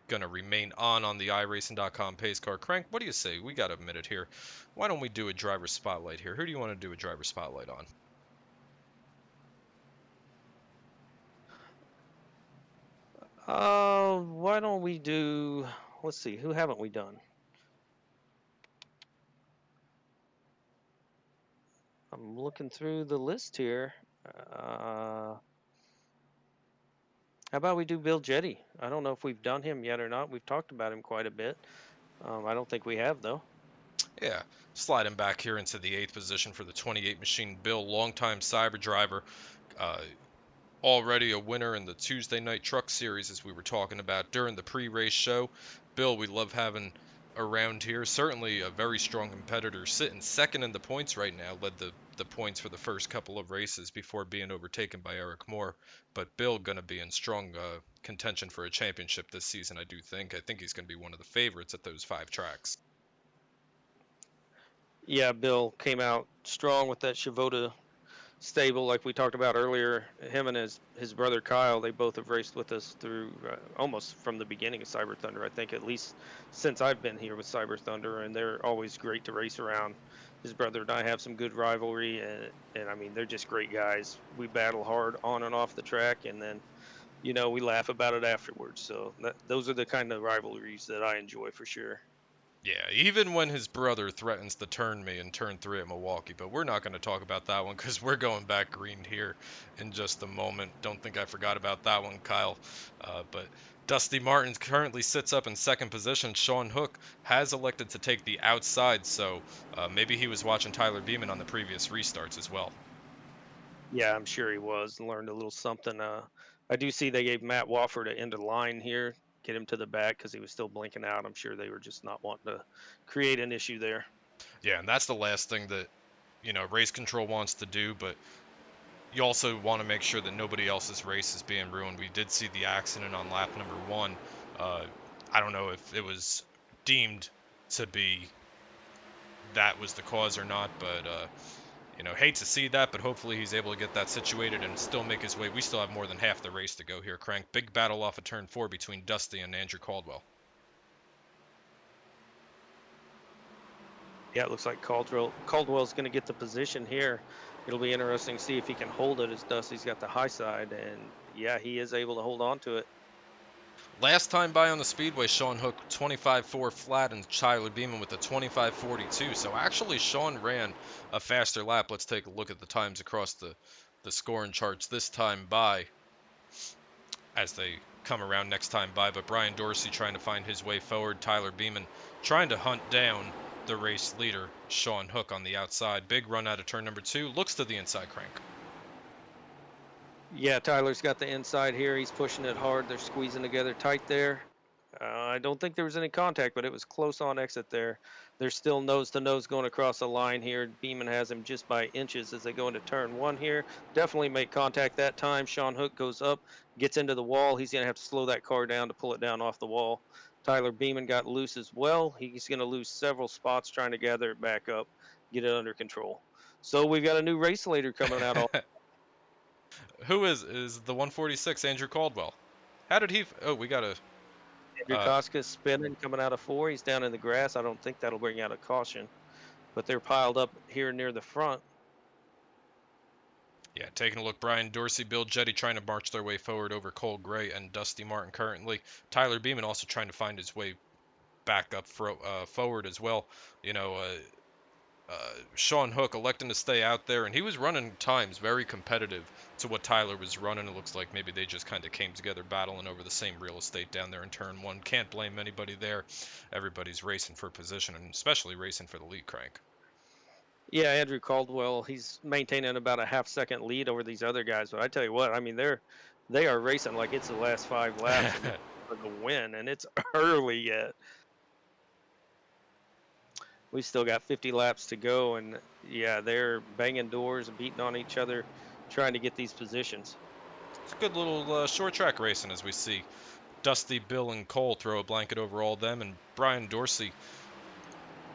going to remain on the iRacing.com pace car. Crank, what do you say? We got a minute here. Why don't we do a driver spotlight here? Who do you want to do a driver spotlight on?
Why don't we do, let's see, who haven't we done? I'm looking through the list here. How about we do Bill Jetty? I don't know if we've done him yet or not. We've talked about him quite a bit. I don't think we have, though.
Yeah, sliding back here into the 8th position for the 28 machine. Bill, longtime cyber driver, uh, already a winner in the Tuesday Night Truck Series, as we were talking about during the pre-race show. Bill, we love having around here. Certainly a very strong competitor, sitting second in the points right now, led the points for the first couple of races before being overtaken by Eric Moore. But Bill going to be in strong contention for a championship this season, I do think. I think he's going to be one of the favorites at those 5 tracks.
Yeah, Bill came out strong with that Shivota stable, like we talked about earlier. Him and his brother Kyle, they both have raced with us through almost from the beginning of Cyber Thunder. I think at least since I've been here with Cyber Thunder, and they're always great to race around. His brother and I have some good rivalry, and I mean they're just great guys. We battle hard on and off the track, and then we laugh about it afterwards. So those are the kind of rivalries that I enjoy for sure.
Yeah, even when his brother threatens to turn me in turn 3 at Milwaukee, but we're not going to talk about that one because we're going back green here in just a moment. Don't think I forgot about that one, Kyle. But Dusty Martin currently sits up in second position. Sean Hook has elected to take the outside, so maybe he was watching Tyler Beeman on the previous restarts as well.
Yeah, I'm sure he was, and learned a little something. I do see they gave Matt Wofford to end the line here, get him to the back because he was still blinking out. I'm sure they were just not wanting to create an issue there.
Yeah, and that's the last thing that, race control wants to do, but you also want to make sure that nobody else's race is being ruined. We did see the accident on lap number 1. I don't know if it was deemed to be that was the cause or not, but hate to see that, but hopefully he's able to get that situated and still make his way. We still have more than half the race to go here, Crank. Big battle off of turn 4 between Dusty and Andrew Caldwell.
Yeah, it looks like Caldwell's going to get the position here. It'll be interesting to see if he can hold it as Dusty's got the high side, and yeah, he is able to hold on to it.
Last time by on the Speedway, Sean Hook 25.4 flat and Tyler Beeman with a 25.42. So actually Sean ran a faster lap. Let's take a look at the times across the scoring charts this time by as they come around next time by. But Brian Dorsey trying to find his way forward. Tyler Beeman trying to hunt down the race leader, Sean Hook, on the outside. Big run out of turn number 2. Looks to the inside, Crank.
Yeah, Tyler's got the inside here. He's pushing it hard. They're squeezing together tight there. I don't think there was any contact, but it was close on exit there. They're still nose to nose going across the line here. Beeman has him just by inches as they go into turn 1 here. Definitely make contact that time. Sean Hook goes up, gets into the wall. He's going to have to slow that car down to pull it down off the wall. Tyler Beeman got loose as well. He's going to lose several spots trying to gather it back up, get it under control. So we've got a new race leader coming out.
Who is the 146, Andrew Caldwell? How did he? Oh, we got a.
Andrew Koska's spinning, coming out of 4. He's down in the grass. I don't think that'll bring out a caution, but they're piled up here near the front.
Yeah, taking a look, Brian Dorsey, Bill Jetty trying to march their way forward over Cole Gray and Dusty Martin currently. Tyler Beeman also trying to find his way back up forward as well. Sean Hook electing to stay out there, and he was running times very competitive to what Tyler was running. It looks like maybe they just kind of came together battling over the same real estate down there in turn 1. Can't blame anybody there. Everybody's racing for position, and especially racing for the lead, Crank.
Yeah, Andrew Caldwell, he's maintaining about a half-second lead over these other guys. But I tell you what, I mean, they are racing like it's the last 5 laps for the win, and it's early yet. We still got 50 laps to go, and yeah, they're banging doors and beating on each other, trying to get these positions.
It's a good little short track racing as we see Dusty, Bill, and Cole throw a blanket over all them, and Brian Dorsey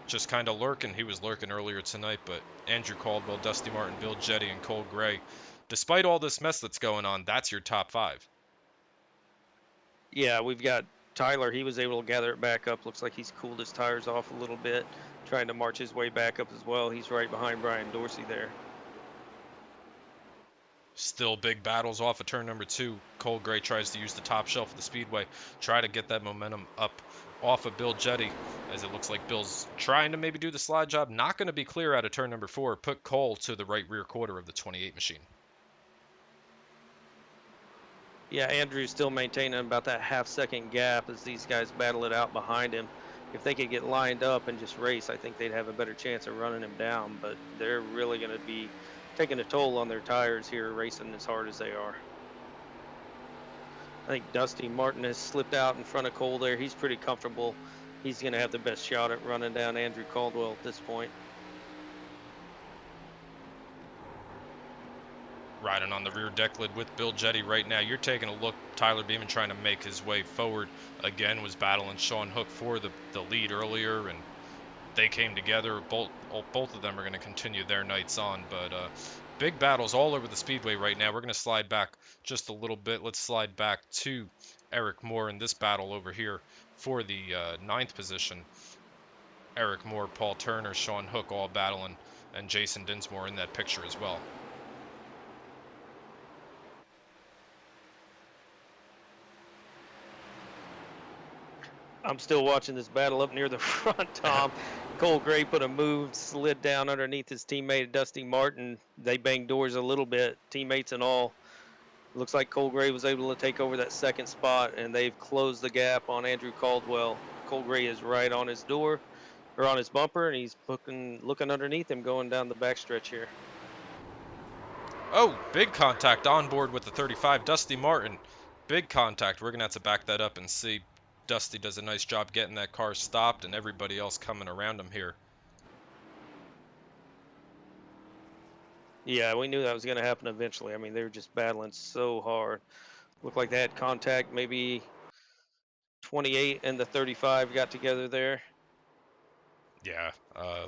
just kind of lurking. He was lurking earlier tonight, but Andrew Caldwell, Dusty Martin, Bill Jetty, and Cole Gray, despite all this mess that's going on, that's your top 5.
Yeah, we've got Tyler. He was able to gather it back up. Looks like he's cooled his tires off a little bit, trying to march his way back up as well. He's right behind Brian Dorsey there.
Still big battles off of turn number 2. Cole Gray tries to use the top shelf of the Speedway, try to get that momentum up off of Bill Jetty, as it looks like Bill's trying to maybe do the slide job. Not going to be clear out of turn number 4. Put Cole to the right rear quarter of the 28 machine.
Yeah, Andrew's still maintaining about that half-second gap as these guys battle it out behind him. If they could get lined up and just race, I think they'd have a better chance of running him down. But they're really going to be taking a toll on their tires here, racing as hard as they are. I think Dusty Martin has slipped out in front of Cole there. He's pretty comfortable he's going to have the best shot at running down Andrew Caldwell at this point.
Riding on the rear deck lid with Bill Jetty right now. You're taking a look. Tyler Beeman trying to make his way forward. Again, was battling Sean Hook for the lead earlier, and they came together. Both of them are going to continue their nights on, but big battles all over the Speedway right now. We're going to slide back just a little bit. Let's slide back to Eric Moore in this battle over here for the 9th position. Eric Moore, Paul Turner, Sean Hook all battling, and Jason Dinsmore in that picture as well.
I'm still watching this battle up near the front, Tom. Cole Gray put a move, slid down underneath his teammate Dusty Martin. They banged doors a little bit, teammates and all. Looks like Cole Gray was able to take over that 2nd spot, and they've closed the gap on Andrew Caldwell. Cole Gray is right on his door, or on his bumper, and he's looking underneath him going down the backstretch here.
Oh, big contact on board with the 35, Dusty Martin. Big contact. We're going to have to back that up and see. Dusty does a nice job getting that car stopped and everybody else coming around him here.
Yeah, we knew that was going to happen eventually. I mean, they were just battling so hard. Looked like they had contact. Maybe 28 and the 35 got together there.
Yeah,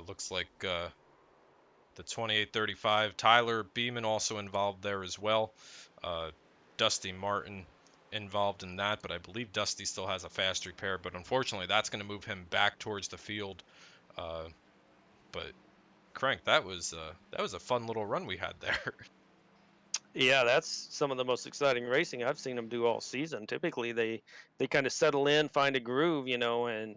looks like the 28-35. Tyler Beeman also involved there as well. Dusty Martin involved in that, but I believe Dusty still has a fast repair, but unfortunately that's going to move him back towards the field. But Crank, that was a fun little run we had there.
Yeah, that's some of the most exciting racing I've seen them do all season. Typically they kind of settle in, find a groove, and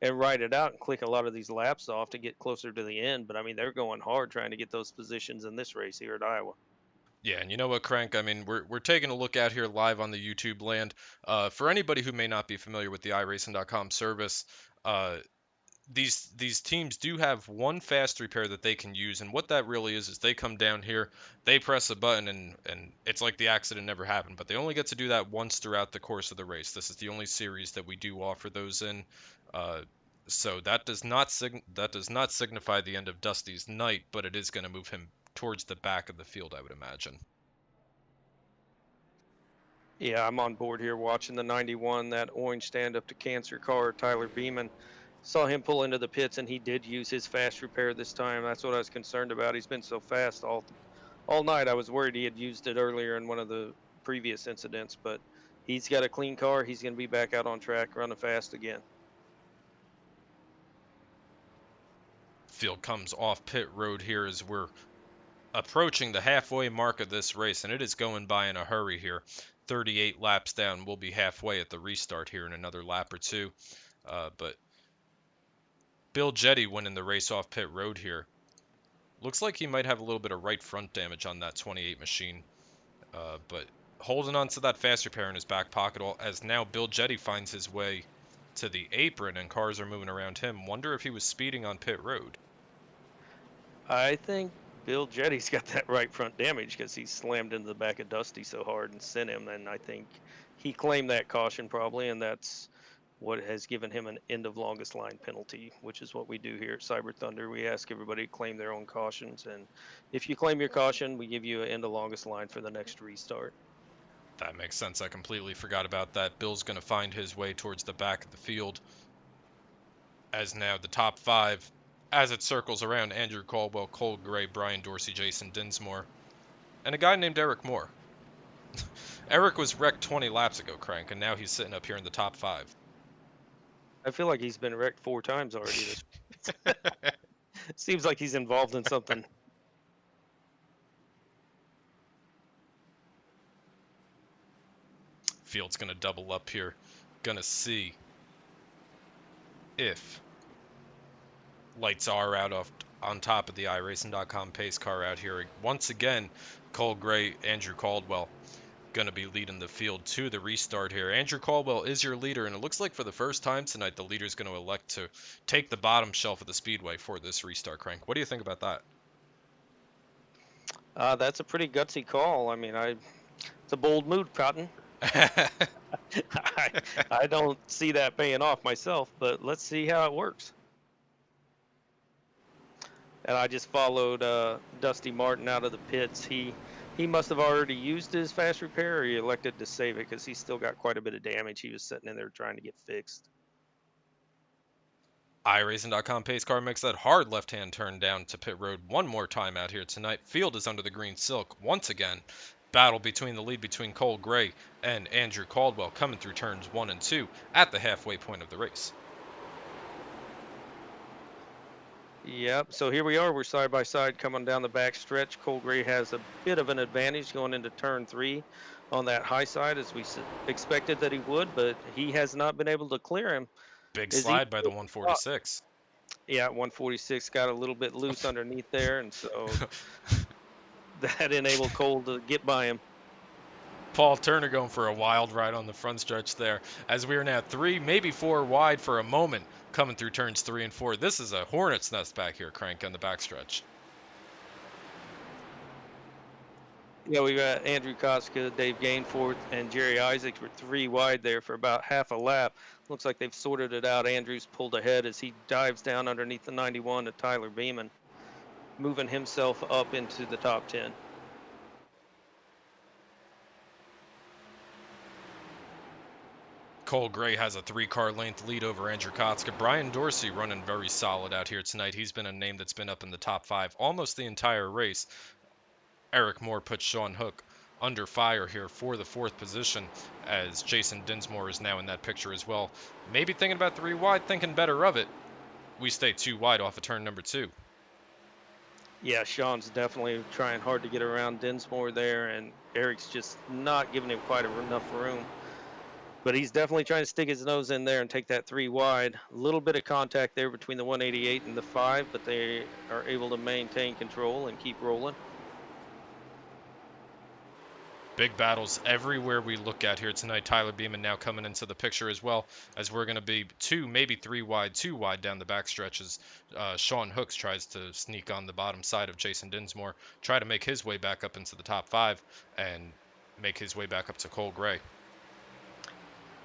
ride it out and click a lot of these laps off to get closer to the end. But I mean, they're going hard trying to get those positions in this race here at Iowa.
Yeah, and you know what, Crank? I mean, we're taking a look at here live on the YouTube land. For anybody who may not be familiar with the iRacing.com service, these teams do have one fast repair that they can use, and what that really is they come down here, they press a button, and it's like the accident never happened. But they only get to do that once throughout the course of the race. This is the only series that we do offer those in. So that does not signify the end of Dusty's night, but it is going to move him towards the back of the field, I would imagine.
Yeah, I'm on board here watching the 91, that orange stand-up to cancer car, Tyler Beeman. Saw him pull into the pits, and he did use his fast repair this time. That's what I was concerned about. He's been so fast all night. I was worried he had used it earlier in one of the previous incidents, but he's got a clean car. He's going to be back out on track running fast again.
Field comes off pit road here as we're approaching the halfway mark of this race, and it is going by in a hurry here. 38 laps down. We'll be halfway at the restart here in another lap or two. But Bill Jetty winning the race off pit road here. Looks like he might have a little bit of right front damage on that 28 machine. But holding on to that fast repair in his back pocket as now Bill Jetty finds his way to the apron and cars are moving around him. Wonder if he was speeding on pit road.
I think Bill Jetty's got that right front damage because he slammed into the back of Dusty so hard and sent him. And I think he claimed that caution probably, and that's what has given him an end of longest line penalty, which is what we do here at Cyber Thunder. We ask everybody to claim their own cautions, and if you claim your caution, we give you an end of longest line for the next restart.
That makes sense. I completely forgot about that. Bill's going to find his way towards the back of the field as now the top 5, as it circles around, Andrew Caldwell, Cole Gray, Brian Dorsey, Jason Dinsmore, and a guy named Eric Moore. Eric was wrecked 20 laps ago, Crank, and now he's sitting up here in the top 5.
I feel like he's been wrecked 4 times already this seems like he's involved in something.
Field's going to double up here. Going to see if lights are out on top of the iRacing.com pace car out here. Once again, Cole Gray, Andrew Caldwell going to be leading the field to the restart here. Andrew Caldwell is your leader, and it looks like for the first time tonight, the leader's going to elect to take the bottom shelf of the Speedway for this restart, Crank. What do you think about that?
That's a pretty gutsy call. I mean, it's a bold move, Cotton. I, I don't see that paying off myself, but let's see how it works. And I just followed Dusty Martin out of the pits. He must have already used his fast repair, or he elected to save it because he's still got quite a bit of damage. He was sitting in there trying to get fixed.
iRacing.com pace car makes that hard left-hand turn down to pit road one more time out here tonight. Field is under the green silk once again. Battle between the lead between Cole Gray and Andrew Caldwell coming through turns 1 and 2 at the halfway point of the race.
Yep. So here we are. We're side by side coming down the back stretch. Cole Gray has a bit of an advantage going into turn 3 on that high side, as we expected that he would, but he has not been able to clear him.
Big
Is he?
slide by the 146.
Yeah, 146 got a little bit loose underneath there, and so that enabled Cole to get by him.
Paul Turner going for a wild ride on the front stretch there, as we are now 3, maybe 4 wide for a moment coming through turns 3 and 4. This is a hornet's nest back here, Crank, on the backstretch.
Yeah, we got Andrew Koska, Dave Gainforth, and Jerry Isaacs were 3 wide there for about half a lap. Looks like they've sorted it out. Andrews pulled ahead as he dives down underneath the 91 to Tyler Beeman, moving himself up into the top 10.
Cole Gray has a 3-car length lead over Andrew Kotska. Brian Dorsey running very solid out here tonight. He's been a name that's been up in the top 5 almost the entire race. Eric Moore puts Sean Hook under fire here for the 4th position, as Jason Dinsmore is now in that picture as well. Maybe thinking about 3 wide, thinking better of it. We stay 2 wide off of turn number 2.
Yeah, Sean's definitely trying hard to get around Dinsmore there, and Eric's just not giving him quite enough room. But he's definitely trying to stick his nose in there and take that 3 wide. A little bit of contact there between the 188 and the 5, but they are able to maintain control and keep rolling.
Big battles everywhere we look at here tonight. Tyler Beeman now coming into the picture as well, as we're going to be 2, maybe 3 wide, 2 wide down the back stretches. Sean Hooks tries to sneak on the bottom side of Jason Dinsmore, try to make his way back up into the top 5, and make his way back up to Cole Gray.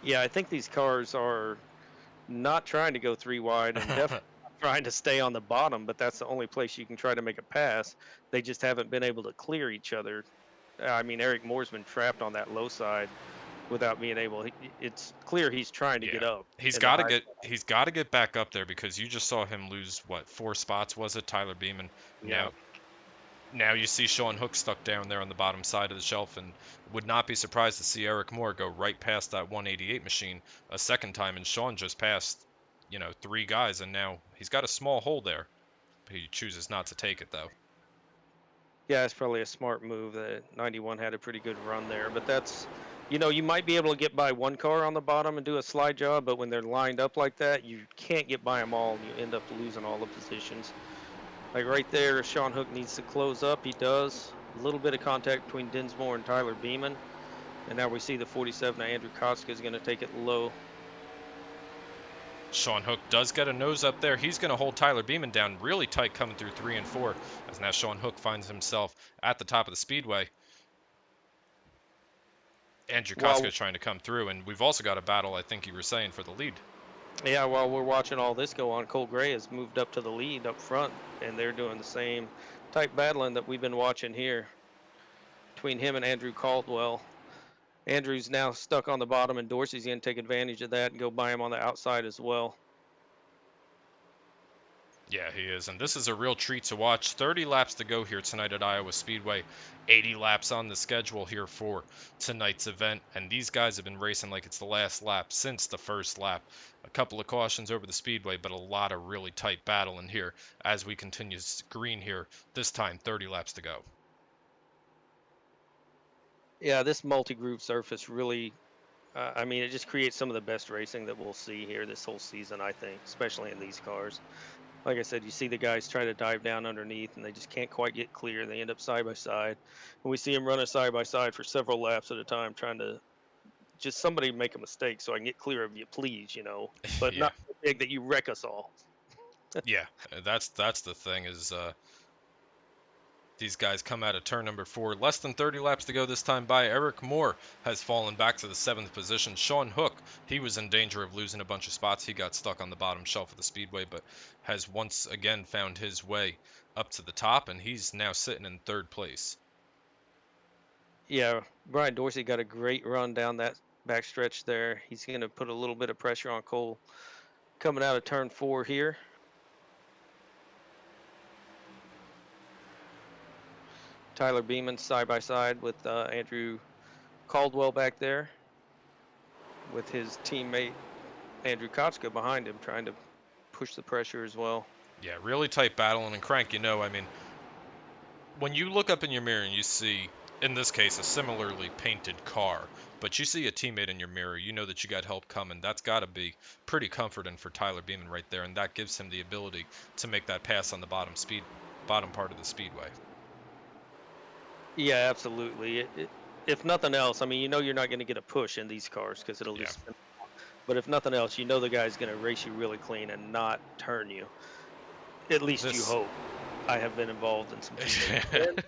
Yeah, I think these cars are not trying to go 3 wide and definitely trying to stay on the bottom, but that's the only place you can try to make a pass. They just haven't been able to clear each other. I mean, Eric Moore's been trapped on that low side without being able. It's clear he's trying to get up.
He's got to get back up there, because you just saw him lose what, 4 spots was it, Tyler Beeman?
Yeah.
Now you see Sean Hook stuck down there on the bottom side of the shelf, and would not be surprised to see Eric Moore go right past that 188 machine a second time, and Sean just passed, 3 guys, and now he's got a small hole there. He chooses not to take it, though.
Yeah, it's probably a smart move. That 91 had a pretty good run there, but that's, you might be able to get by one car on the bottom and do a slide job, but when they're lined up like that, you can't get by them all, and you end up losing all the positions. Like right there, Sean Hook needs to close up. He does. A little bit of contact between Dinsmore and Tyler Beeman. And now we see the 47 Andrew Koska is going to take it low.
Sean Hook does get a nose up there. He's going to hold Tyler Beeman down really tight coming through 3 and 4, as now Sean Hook finds himself at the top of the speedway. Andrew Koska is trying to come through, and we've also got a battle, I think you were saying, for the lead.
Yeah, while we're watching all this go on, Cole Gray has moved up to the lead up front, and they're doing the same type battling that we've been watching here between him and Andrew Caldwell. Andrew's now stuck on the bottom, and Dorsey's going to take advantage of that and go by him on the outside as well.
Yeah, he is, and this is a real treat to watch. 30 laps to go here tonight at Iowa Speedway. 80 laps on the schedule here for tonight's event, and these guys have been racing like it's the last lap since the first lap. A couple of cautions over the speedway, but a lot of really tight battle in here as we continue green here. This time, 30 laps to go.
Yeah, this multi-groove surface really, I mean, it just creates some of the best racing that we'll see here this whole season, I think, especially in these cars. Like I said, you see the guys try to dive down underneath, and they just can't quite get clear. They end up side by side, and we see them running side by side for several laps at a time, trying to just somebody make a mistake so I can get clear of you, please, but
Yeah.
not so big that you wreck us all.
Yeah, that's the thing is These guys come out of turn number 4. Less than 30 laps to go this time by. Eric Moore has fallen back to the 7th position. Sean Hook, he was in danger of losing a bunch of spots. He got stuck on the bottom shelf of the Speedway, but has once again found his way up to the top, and he's now sitting in 3rd place.
Yeah, Brian Dorsey got a great run down that backstretch there. He's going to put a little bit of pressure on Cole coming out of turn 4 here. Tyler Beeman side by side with Andrew Caldwell back there, with his teammate Andrew Kotska behind him, trying to push the pressure as well.
Yeah, really tight battle, and Crank, you know, I mean, when you look up in your mirror and you see, in this case, a similarly painted car, but you see a teammate in your mirror, you know that you got help coming. That's got to be pretty comforting for Tyler Beeman right there, and that gives him the ability to make that pass on the bottom part of the Speedway.
Yeah, absolutely. If nothing else, I mean, you know you're not going to get a push in these cars because it'll
Yeah.
just spin. But if nothing else, you know the guy's going to race you really clean and not turn you. At least you hope. I have been involved in some teammates.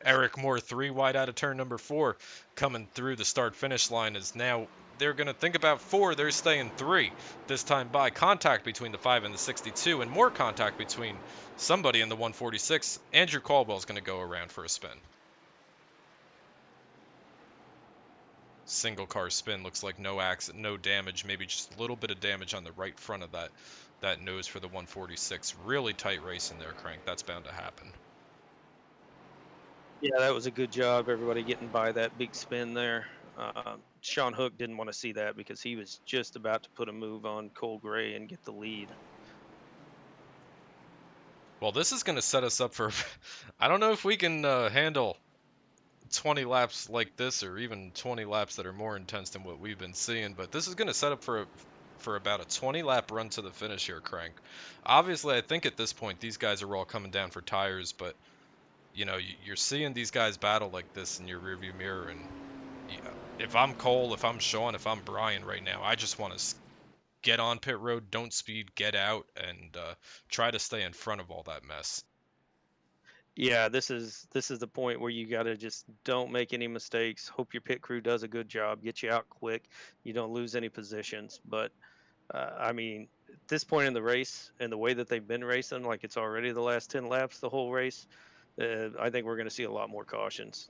Eric Moore, 3 wide out of turn number 4, coming through the start-finish line is now, they're going to think about 4, they're staying 3 this time by. Contact between the 5 and the 62, and more contact between somebody in the 146. Andrew Caldwell's going to go around for a spin. Single car spin, looks like no accident, no damage, maybe just a little bit of damage on the right front of that nose for the 146. Really tight race in there, Crank. That's bound to happen.
Yeah, that was a good job, everybody getting by that big spin there. Sean Hook didn't want to see that because he was just about to put a move on Cole Gray and get the lead.
Well, this is going to set us up for, I don't know if we can handle 20 laps like this, or even 20 laps that are more intense than what we've been seeing, but this is going to set up for about a 20 lap run to the finish here, Crank. Obviously, I think at this point these guys are all coming down for tires, but you know, you're seeing these guys battle like this in your rearview mirror, and if I'm Cole, if I'm Sean, if I'm Brian right now, I just want to get on pit road, don't speed, get out, and try to stay in front of all that mess.
Yeah, this is the point where you got to just don't make any mistakes. Hope your pit crew does a good job, get you out quick, you don't lose any positions. But I mean, at this point in the race and the way that they've been racing, like it's already the last 10 laps, the whole race, I think we're going to see a lot more cautions.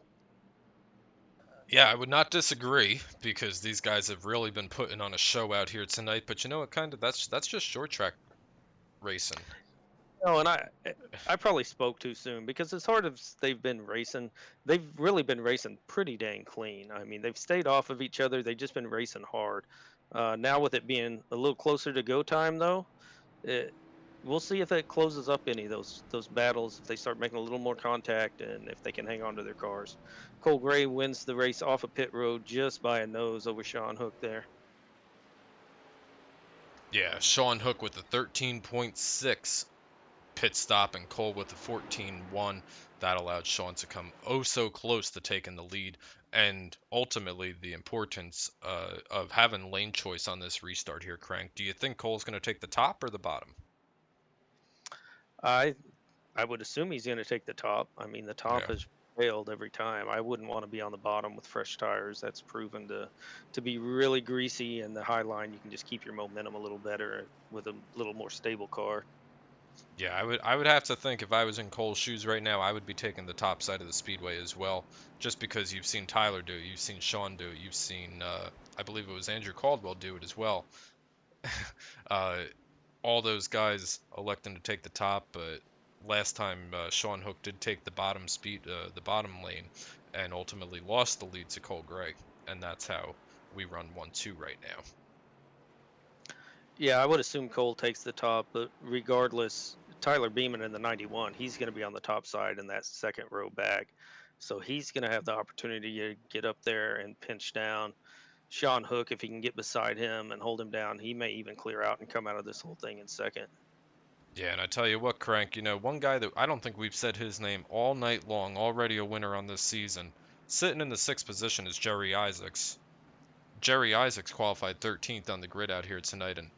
Yeah, I would not disagree, because these guys have really been putting on a show out here tonight. But you know what, kind of that's just short track racing.
No, and I probably spoke too soon because as hard as they've been racing, they've really been racing pretty dang clean. I mean, they've stayed off of each other. They've just been racing hard. Now with it being a little closer to go time, though, we'll see if it closes up any of those battles, if they start making a little more contact and if they can hang on to their cars. Cole Gray wins the race off of pit road just by a nose over Sean Hook there.
Yeah, Sean Hook with a 13.6 pit stop, and Cole with a 14.1. That allowed Sean to come oh so close to taking the lead, and ultimately the importance of having lane choice on this restart here, Crank. Do you think Cole's going to take the top or the bottom?
I would assume he's going to take the top. I mean, the top
Yeah.
has failed every time. I wouldn't want to be on the bottom with fresh tires. That's proven to be really greasy, and the high line you can just keep your momentum a little better with a little more stable car.
Yeah, I would have to think, if I was in Cole's shoes right now, I would be taking the top side of the speedway as well, just because you've seen Tyler do it, you've seen Sean do it, you've seen I believe it was Andrew Caldwell do it as well. All those guys electing to take the top, but last time Sean Hook did take the the bottom lane, and ultimately lost the lead to Cole Gray, and that's how we run 1-2 right now.
Yeah, I would assume Cole takes the top, but regardless, Tyler Beeman in the 91, he's going to be on the top side in that second row back. So he's going to have the opportunity to get up there and pinch down Sean Hook. If he can get beside him and hold him down, he may even clear out and come out of this whole thing in second.
Yeah, and I tell you what, Crank, you know, one guy that I don't think we've said his name all night long, already a winner on this season, sitting in the 6th position, is Jerry Isaacs. Jerry Isaacs qualified 13th on the grid out here tonight, and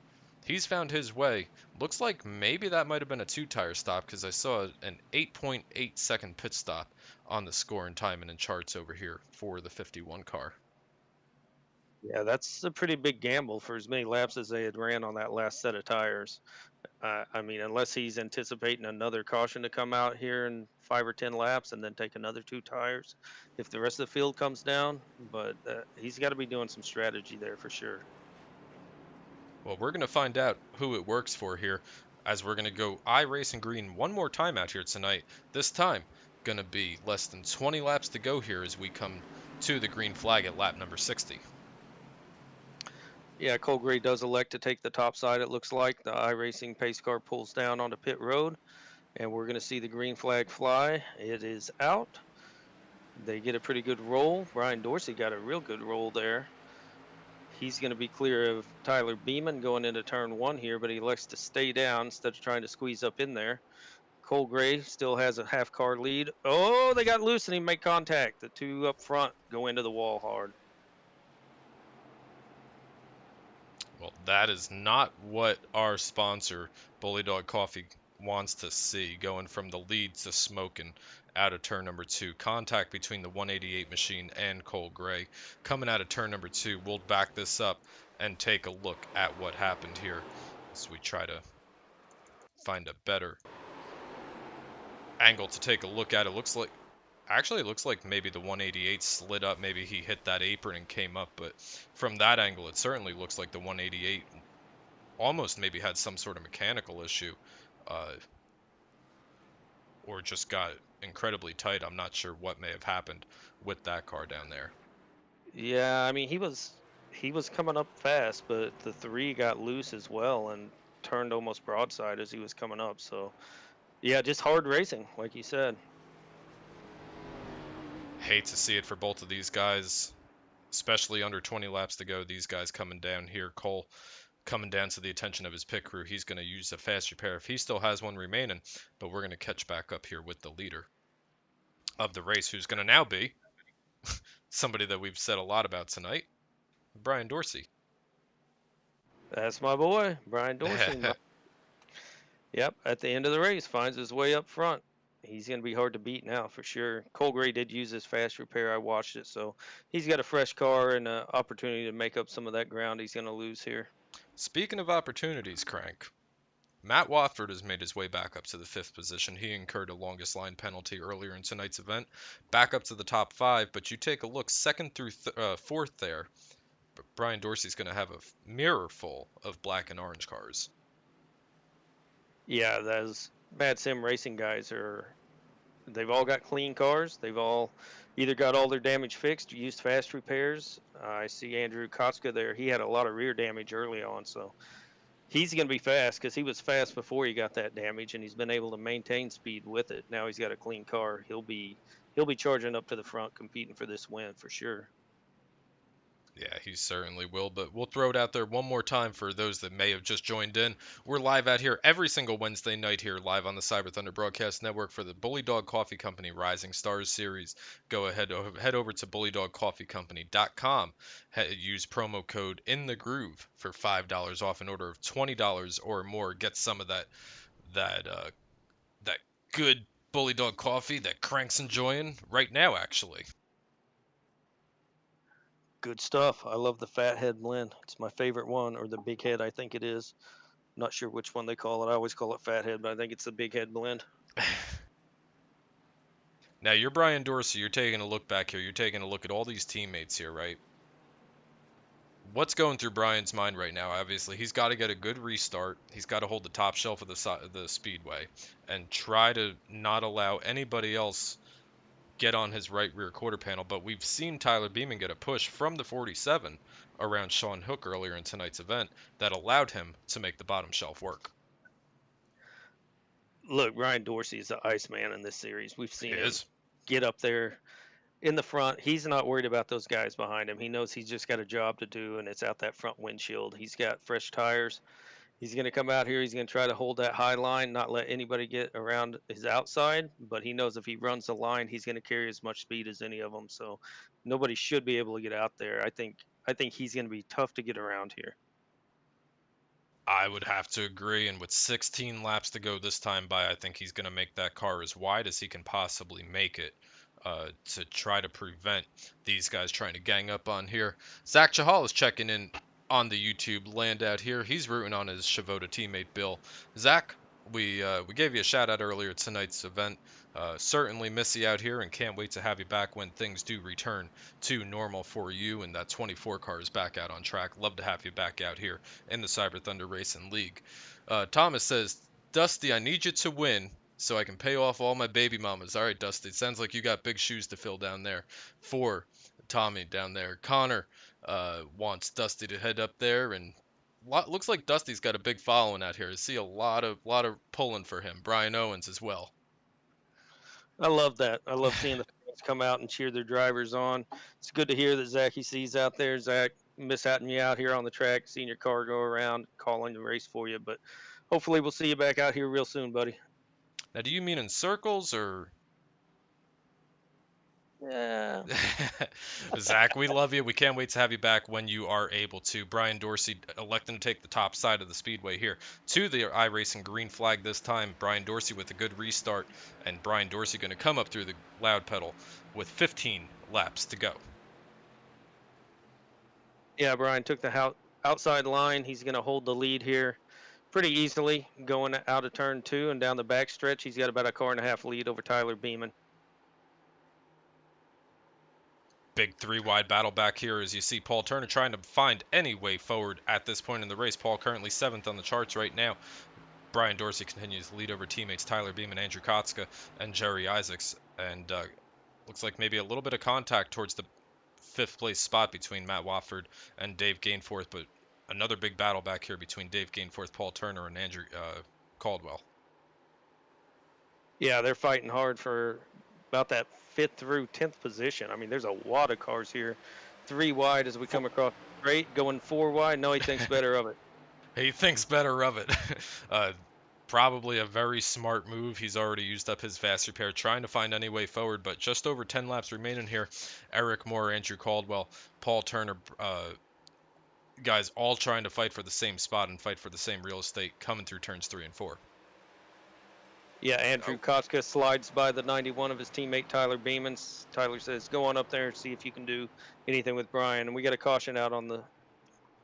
He's found his way. Looks like maybe that might have been a two-tire stop because I saw an 8.8 second pit stop on the score and timing and charts over here for the 51 car.
Yeah, that's a pretty big gamble for as many laps as they had ran on that last set of tires. I mean, unless he's anticipating another caution to come out here in 5 or 10 laps and then take another 2 tires if the rest of the field comes down. But he's got to be doing some strategy there for sure.
Well, we're going to find out who it works for here as we're going to go iRacing Green one more time out here tonight. This time, going to be less than 20 laps to go here as we come to the green flag at lap number 60.
Yeah, Cole Gray does elect to take the top side, it looks like. The iRacing pace car pulls down onto pit road, and we're going to see the green flag fly. It is out. They get a pretty good roll. Brian Dorsey got a real good roll there. He's going to be clear of Tyler Beeman going into turn one here, but he elects to stay down instead of trying to squeeze up in there. Cole Gray still has a half car lead. Oh, they got loose and he made contact. The two up front go into the wall hard.
Well, that is not what our sponsor, Bullydog Coffee, wants to see, going from the lead to smoking out of turn number 2. Contact between the 188 machine and Cole Gray. Coming out of turn number 2, we'll back this up and take a look at what happened here as we try to find a better angle to take a look at. It looks like maybe the 188 slid up. Maybe he hit that apron and came up. But from that angle, it certainly looks like the 188 almost maybe had some sort of mechanical issue, or just got incredibly tight. I'm not sure what may have happened with that car down there.
Yeah, I mean he was coming up fast, but the three got loose as well and turned almost broadside as he was coming up. So yeah, just hard racing, like you said.
Hate to see it for both of these guys, especially under 20 laps to go. These guys coming down here. Cole coming down to the attention of his pit crew. He's going to use a fast repair if he still has one remaining, but we're going to catch back up here with the leader of the race, who's going to now be somebody that we've said a lot about tonight, Brian Dorsey.
That's my boy, Brian Dorsey. Yep, at the end of the race, finds his way up front. He's going to be hard to beat now for sure. Cole Gray did use his fast repair. I watched it, so he's got a fresh car and an opportunity to make up some of that ground he's going to lose here.
Speaking of opportunities, Crank, Matt Wofford has made his way back up to the 5th position. He incurred a longest line penalty earlier in tonight's event, back up to the top 5. But you take a look, 2nd through 4th there. Brian Dorsey's going to have a mirror full of black and orange cars.
Yeah, those Bad Sim Racing guys they've all got clean cars. They've all either got all their damage fixed or used fast repairs. I see Andrew Kotska there. He had a lot of rear damage early on, so he's going to be fast because he was fast before he got that damage, and he's been able to maintain speed with it. Now he's got a clean car. He'll be charging up to the front, competing for this win for sure.
Yeah, he certainly will, but we'll throw it out there one more time for those that may have just joined in. We're live out here every single Wednesday night here, live on the Cyber Thunder Broadcast Network for the Bullydog Coffee Company Rising Stars Series. Go ahead, head over to bullydogcoffeecompany.com. Use promo code In The Groove for $5 off an order of $20 or more. Get some of that good Bullydog coffee that Crank's enjoying right now, actually.
Good stuff. I love the Fathead blend. It's my favorite one, or the Big Head, I think it is. Not sure which one they call it. I always call it Fathead, but I think it's the Big Head blend.
Now, you're Brian Dorsey. You're taking a look back here. You're taking a look at all these teammates here, right? What's going through Brian's mind right now? Obviously, he's got to get a good restart. He's got to hold the top shelf of the Speedway and try to not allow anybody else get on his right rear quarter panel. But we've seen Tyler Beeman get a push from the 47 around Sean Hook earlier in tonight's event that allowed him to make the bottom shelf work.
Look, Ryan Dorsey is the Iceman in this series. We've seen
He
him
is.
get up there in the front. He's not worried about those guys behind him. He knows he's just got a job to do, and it's out that front windshield. He's got fresh tires. He's going to come out here. He's going to try to hold that high line, not let anybody get around his outside. But he knows if he runs the line, he's going to carry as much speed as any of them. So nobody should be able to get out there. I think he's going to be tough to get around here.
I would have to agree, and with 16 laps to go this time by, I think he's going to make that car as wide as he can possibly make it to try to prevent these guys trying to gang up on here. Zach Chahal is checking in on the YouTube land out here. He's rooting on his Shavoda teammate Bill. Zach, we gave you a shout out earlier tonight's event. Certainly miss you out here and can't wait to have you back when things do return to normal for you and that 24 car is back out on track. Love to have you back out here in the Cyber Thunder Racing League. Thomas says, Dusty, I need you to win so I can pay off all my baby mamas. All right, Dusty. Sounds like you got big shoes to fill down there for Tommy down there. Connor wants Dusty to head up there, and looks like Dusty's got a big following out here. I see a lot of pulling for him. Brian Owens as well.
I love that. I love seeing the fans come out and cheer their drivers on. It's good to hear that Zachy sees out there. Zach, miss having you out here on the track, seeing your car go around, calling the race for you. But hopefully we'll see you back out here real soon, buddy.
Now, do you mean in circles or?
Yeah.
Zach, we love you. We can't wait to have you back when you are able to. Brian Dorsey electing to take the top side of the speedway here to the iRacing green flag this time. Brian Dorsey with a good restart, and Brian Dorsey going to come up through the loud pedal with 15 laps to go.
Yeah, Brian took the outside line. He's going to hold the lead here pretty easily going out of turn 2 and down the back stretch. He's got about a car and a half lead over Tyler Beeman.
Big 3-wide battle back here as you see Paul Turner trying to find any way forward at this point in the race. Paul currently 7th on the charts right now. Brian Dorsey continues to lead over teammates Tyler Beeman, Andrew Kotska, and Jerry Isaacs. And looks like maybe a little bit of contact towards the 5th place spot between Matt Wofford and Dave Gainforth. But another big battle back here between Dave Gainforth, Paul Turner, and Andrew Caldwell.
Yeah, they're fighting hard for about that 5th through 10th position. I mean, there's a lot of cars here. 3 wide as we come across straight, going 4 wide. No, he thinks better of it.
He thinks better of it. Probably a very smart move. He's already used up his fast repair trying to find any way forward, but just over 10 laps remaining here. Eric Moore, Andrew Caldwell, Paul Turner, guys all trying to fight for the same spot and fight for the same real estate coming through turns 3 and 4.
Yeah, Andrew Kotska slides by the 91 of his teammate Tyler Beeman. Tyler says, go on up there and see if you can do anything with Brian. And we got a caution out on the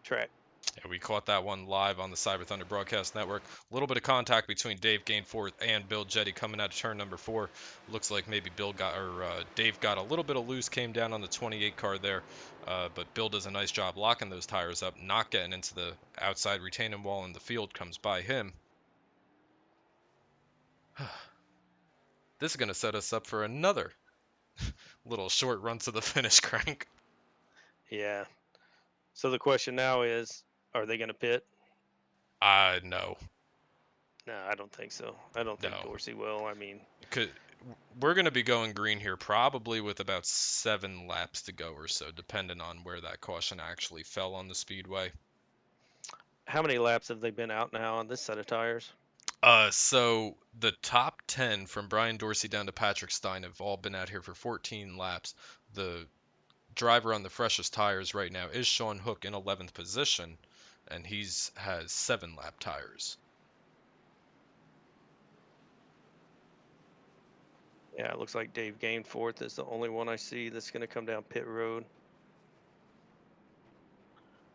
track.
Yeah, we caught that one live on the Cyber Thunder Broadcast Network. A little bit of contact between Dave Gainforth and Bill Jetty coming out of turn number 4. Looks like maybe Dave got a little bit of loose, came down on the 28 car there. But Bill does a nice job locking those tires up, not getting into the outside retaining wall, and the field comes by him. This is going to set us up for another little short run to the finish, Crank.
Yeah. So the question now is, are they going to pit?
No.
No, I don't think so. I don't think Dorsey will. I mean,
we're going to be going green here probably with about 7 laps to go or so, depending on where that caution actually fell on the speedway.
How many laps have they been out now on this set of tires?
So the top 10 from Brian Dorsey down to Patrick Stein have all been out here for 14 laps. The driver on the freshest tires right now is Sean Hook in 11th position, and has 7-lap tires.
Yeah, it looks like Dave Gainforth is the only one I see that's going to come down pit road.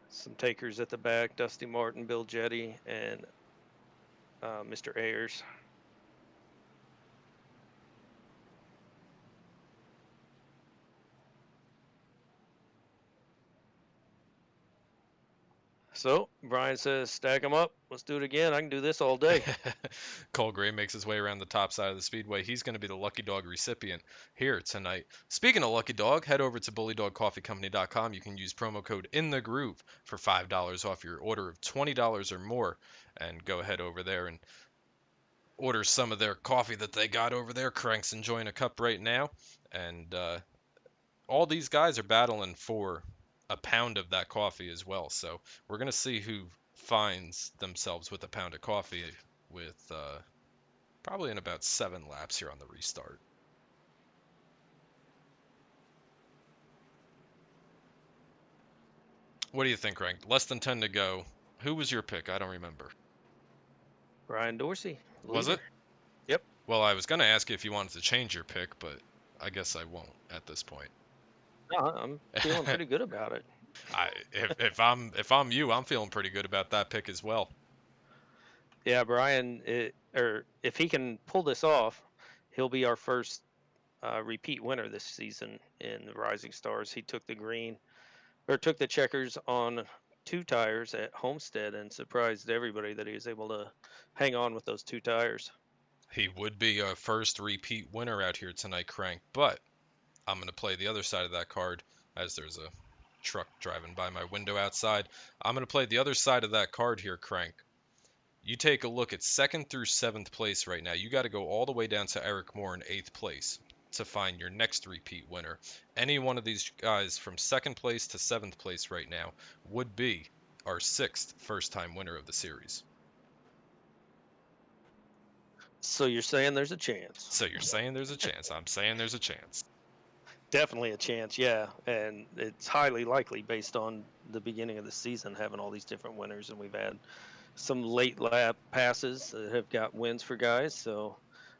Some takers at the back, Dusty Martin, Bill Jetty, and Mr. Ayers. So Brian says, stack them up. Let's do it again. I can do this all day.
Cole Gray makes his way around the top side of the speedway. He's going to be the Lucky Dog recipient here tonight. Speaking of Lucky Dog, head over to bullydogcoffeecompany.com. You can use promo code INTHEGROOVE for $5 off your order of $20 or more. And go ahead over there and order some of their coffee that they got over there. Crank's enjoying a cup right now. And all these guys are battling for a pound of that coffee as well. So we're going to see who finds themselves with a pound of coffee with probably in about 7 laps here on the restart. What do you think, Crank? Less than 10 to go. Who was your pick? I don't remember.
Brian Dorsey,
Was
leader.
it?
Yep.
Well, I was gonna ask you if you wanted to change your pick, but I guess I won't at this point.
No, I'm feeling pretty good about it.
If I'm you, I'm feeling pretty good about that pick as well.
Yeah, Brian, or if he can pull this off, he'll be our first repeat winner this season in the Rising Stars. He took the green or took the checkers on 2 tires at Homestead and surprised everybody that he was able to hang on with those 2 tires.
He would be a first repeat winner out here tonight, Crank, but I'm gonna play the other side of that card as there's a truck driving by my window outside. I'm gonna play the other side of that card here, Crank. You take a look at second through seventh place right now. You got to go all the way down to Eric Moore in eighth place to find your next repeat winner. Any one of these guys from second place to seventh place right now would be our sixth first time winner of the series.
So you're saying there's a chance?
So you're saying there's a chance. I'm saying there's a chance.
Definitely a chance, yeah. And it's highly likely based on the beginning of the season having all these different winners, and we've had some late lap passes that have got wins for guys. So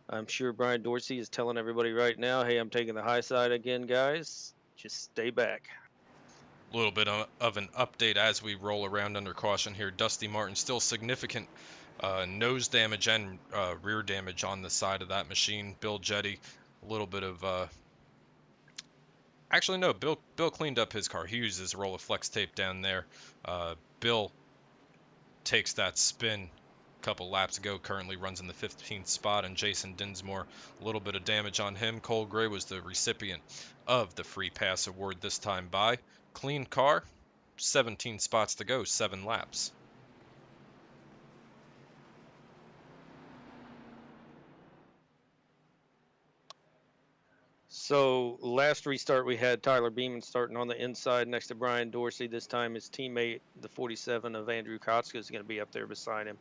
I'm sure Brian Dorsey is telling everybody right now, hey, I'm taking the high side again, guys. Just stay back.
A little bit of an update as we roll around under caution here. Dusty Martin still significant nose damage and rear damage on the side of that machine. Bill Jetty, a little bit of actually, no. Bill cleaned up his car. He used his roll of flex tape down there. Bill takes that spin a couple laps ago. Currently runs in the 15th spot, and Jason Dinsmore, a little bit of damage on him. Cole Gray was the recipient of the free pass award this time by. Clean car, 17 spots to go, 7 laps.
So last restart we had Tyler Beeman starting on the inside next to Brian Dorsey. This time his teammate, the 47 of Andrew Kotska, is going to be up there beside him.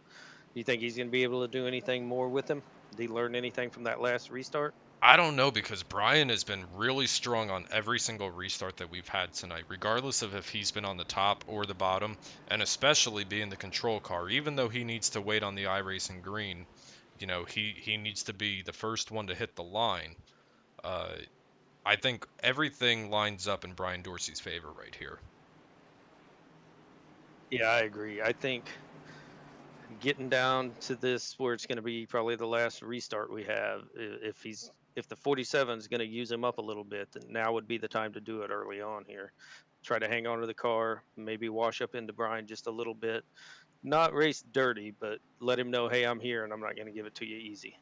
Do you think he's going to be able to do anything more with him? Did he learn anything from that last restart?
I don't know because Brian has been really strong on every single restart that we've had tonight, regardless of if he's been on the top or the bottom, and especially being the control car. Even though he needs to wait on the iRacing green, you know, he needs to be the first one to hit the line. Uh, I think everything lines up in Brian Dorsey's favor right here.
Yeah, I agree. I think getting down to this where it's going to be probably the last restart we have, if the 47 is going to use him up a little bit, then now would be the time to do it early on here. Try to hang on to the car, maybe wash up into Brian just a little bit. Not race dirty, but let him know, hey, I'm here and I'm not going to give it to you easy.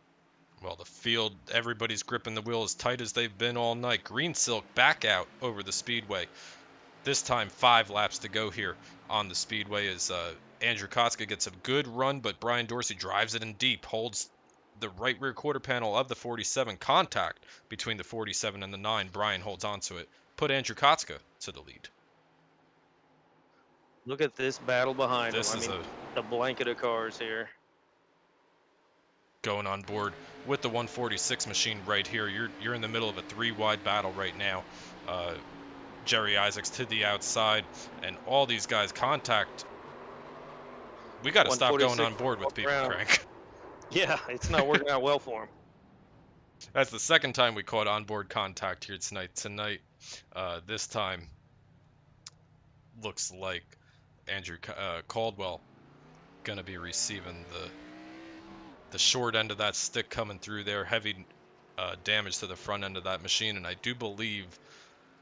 Well, the field, everybody's gripping the wheel as tight as they've been all night. Green Silk back out over the Speedway. This time, 5 laps to go here on the Speedway as Andrew Kotska gets a good run, but Brian Dorsey drives it in deep, holds the right rear quarter panel of the 47. Contact between the 47 and the 9. Brian holds onto it. Put Andrew Kotska to the lead.
Look at this battle behind him.
This is
the blanket of cars here.
Going on board with the 146 machine right here. You're in the middle of a 3-wide battle right now. Jerry Isaacs to the outside, and all these guys contact. We got to stop going on board with people, Crank.
Yeah, it's not working out well for him.
That's the second time we caught onboard contact here tonight. This time looks like Andrew Caldwell gonna be receiving the short end of that stick coming through there. Heavy damage to the front end of that machine, and I do believe,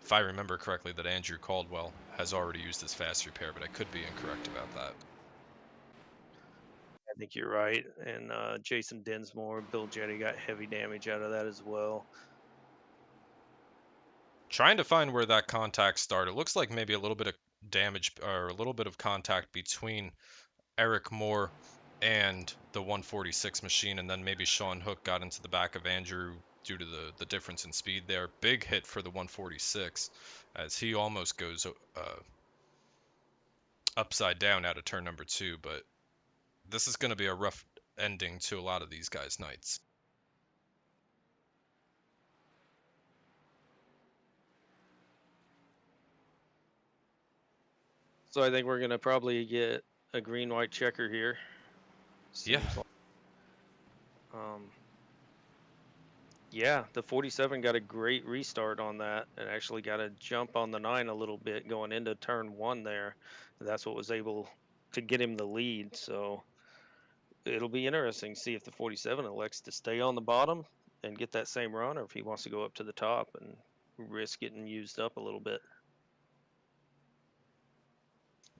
if I remember correctly, that Andrew Caldwell has already used his fast repair, but I could be incorrect about that.
I think you're right. And Jason Dinsmore, Bill Jetty got heavy damage out of that as well.
Trying to find where that contact started. It looks like maybe a little bit of damage or a little bit of contact between Eric Moore and the 146 machine, and then maybe Sean Hook got into the back of Andrew due to the difference in speed there. Big hit for the 146 as he almost goes upside down out of turn number 2, but this is going to be a rough ending to a lot of these guys' nights.
So I think we're going to probably get a green-white checker here.
Yeah.
Seems like. Yeah, the 47 got a great restart on that and actually got a jump on the 9 a little bit going into turn 1 there. That's what was able to get him the lead. So it'll be interesting to see if the 47 elects to stay on the bottom and get that same run, or if he wants to go up to the top and risk getting used up a little bit.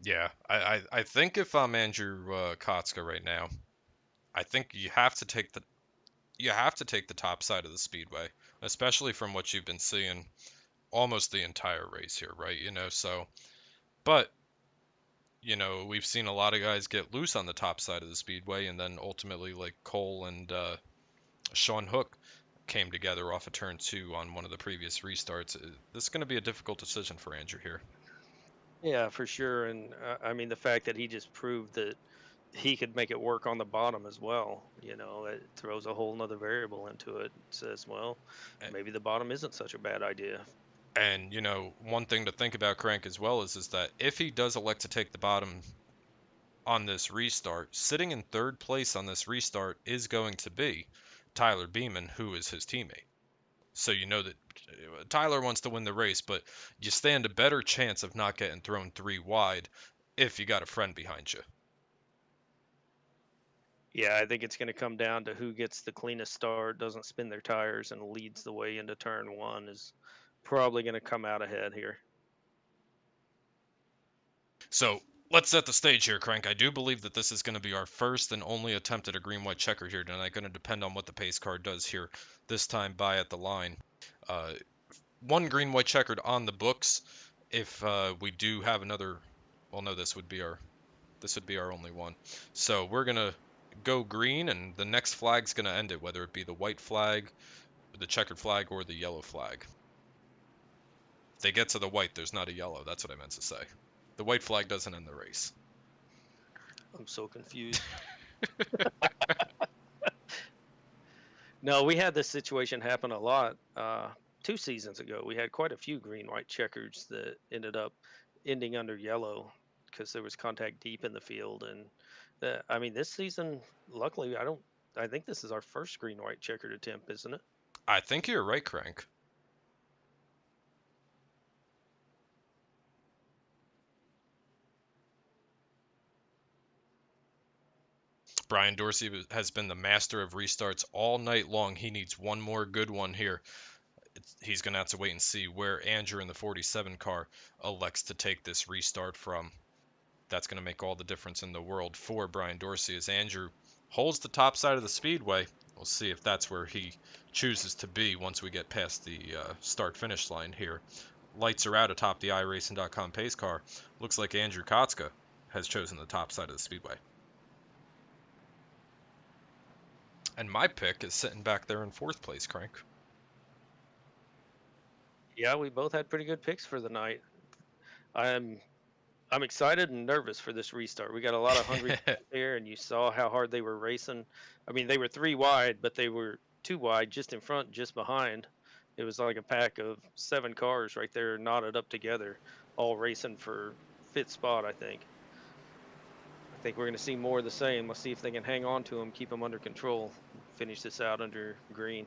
Yeah, I think if I'm Andrew Kotska right now, I think you have to take the top side of the speedway, especially from what you've been seeing almost the entire race here, right? But we've seen a lot of guys get loose on the top side of the speedway, and then ultimately, like Cole and Sean Hook came together off of turn 2 on one of the previous restarts. This is going to be a difficult decision for Andrew here.
Yeah, for sure. And I mean, the fact that he just proved that he could make it work on the bottom as well, it throws a whole nother variable into it. It says, well,
A-
maybe the bottom isn't such a bad idea.
And one thing to think about Crank as well is that if he does elect to take the bottom on this restart, sitting in third place on this restart is going to be Tyler Beeman, who is his teammate. So you know that Tyler wants to win the race, but you stand a better chance of not getting thrown 3 wide if you got a friend behind you.
Yeah, I think it's going to come down to who gets the cleanest start, doesn't spin their tires, and leads the way into turn 1 is probably going to come out ahead here.
So let's set the stage here, Crank. I do believe that this is going to be our first and only attempt at a green-white checker here tonight. Going to depend on what the pace car does here this time by at the line. One green-white checkered on the books. If we do have another, well, no, this would be our only one. So we're gonna go green, and the next flag's gonna end it, whether it be the white flag, the checkered flag, or the yellow flag. If they get to the white, there's not a yellow. That's what I meant to say. The white flag doesn't end the race.
I'm so confused. No, we had this situation happen a lot 2 seasons ago. We had quite a few green-white checkers that ended up ending under yellow because there was contact deep in the field. And I mean, this season, luckily, I think this is our first green-white checkered attempt, isn't it?
I think you're right, Crank. Brian Dorsey has been the master of restarts all night long. He needs one more good one here. He's going to have to wait and see where Andrew in the 47 car elects to take this restart from. That's going to make all the difference in the world for Brian Dorsey as Andrew holds the top side of the speedway. We'll see if that's where he chooses to be once we get past the start-finish line here. Lights are out atop the iRacing.com pace car. Looks like Andrew Kotska has chosen the top side of the speedway. And my pick is sitting back there in 4th place, Crank.
Yeah, we both had pretty good picks for the night. I'm excited and nervous for this restart. We got a lot of hungry people there, and you saw how hard they were racing. I mean, they were 3 wide, but they were 2 wide, just in front, just behind. It was like a pack of 7 cars right there, knotted up together, all racing for 5th spot. I think we're going to see more of the same. Let's see if they can hang on to them, keep them under control, finish this out under green.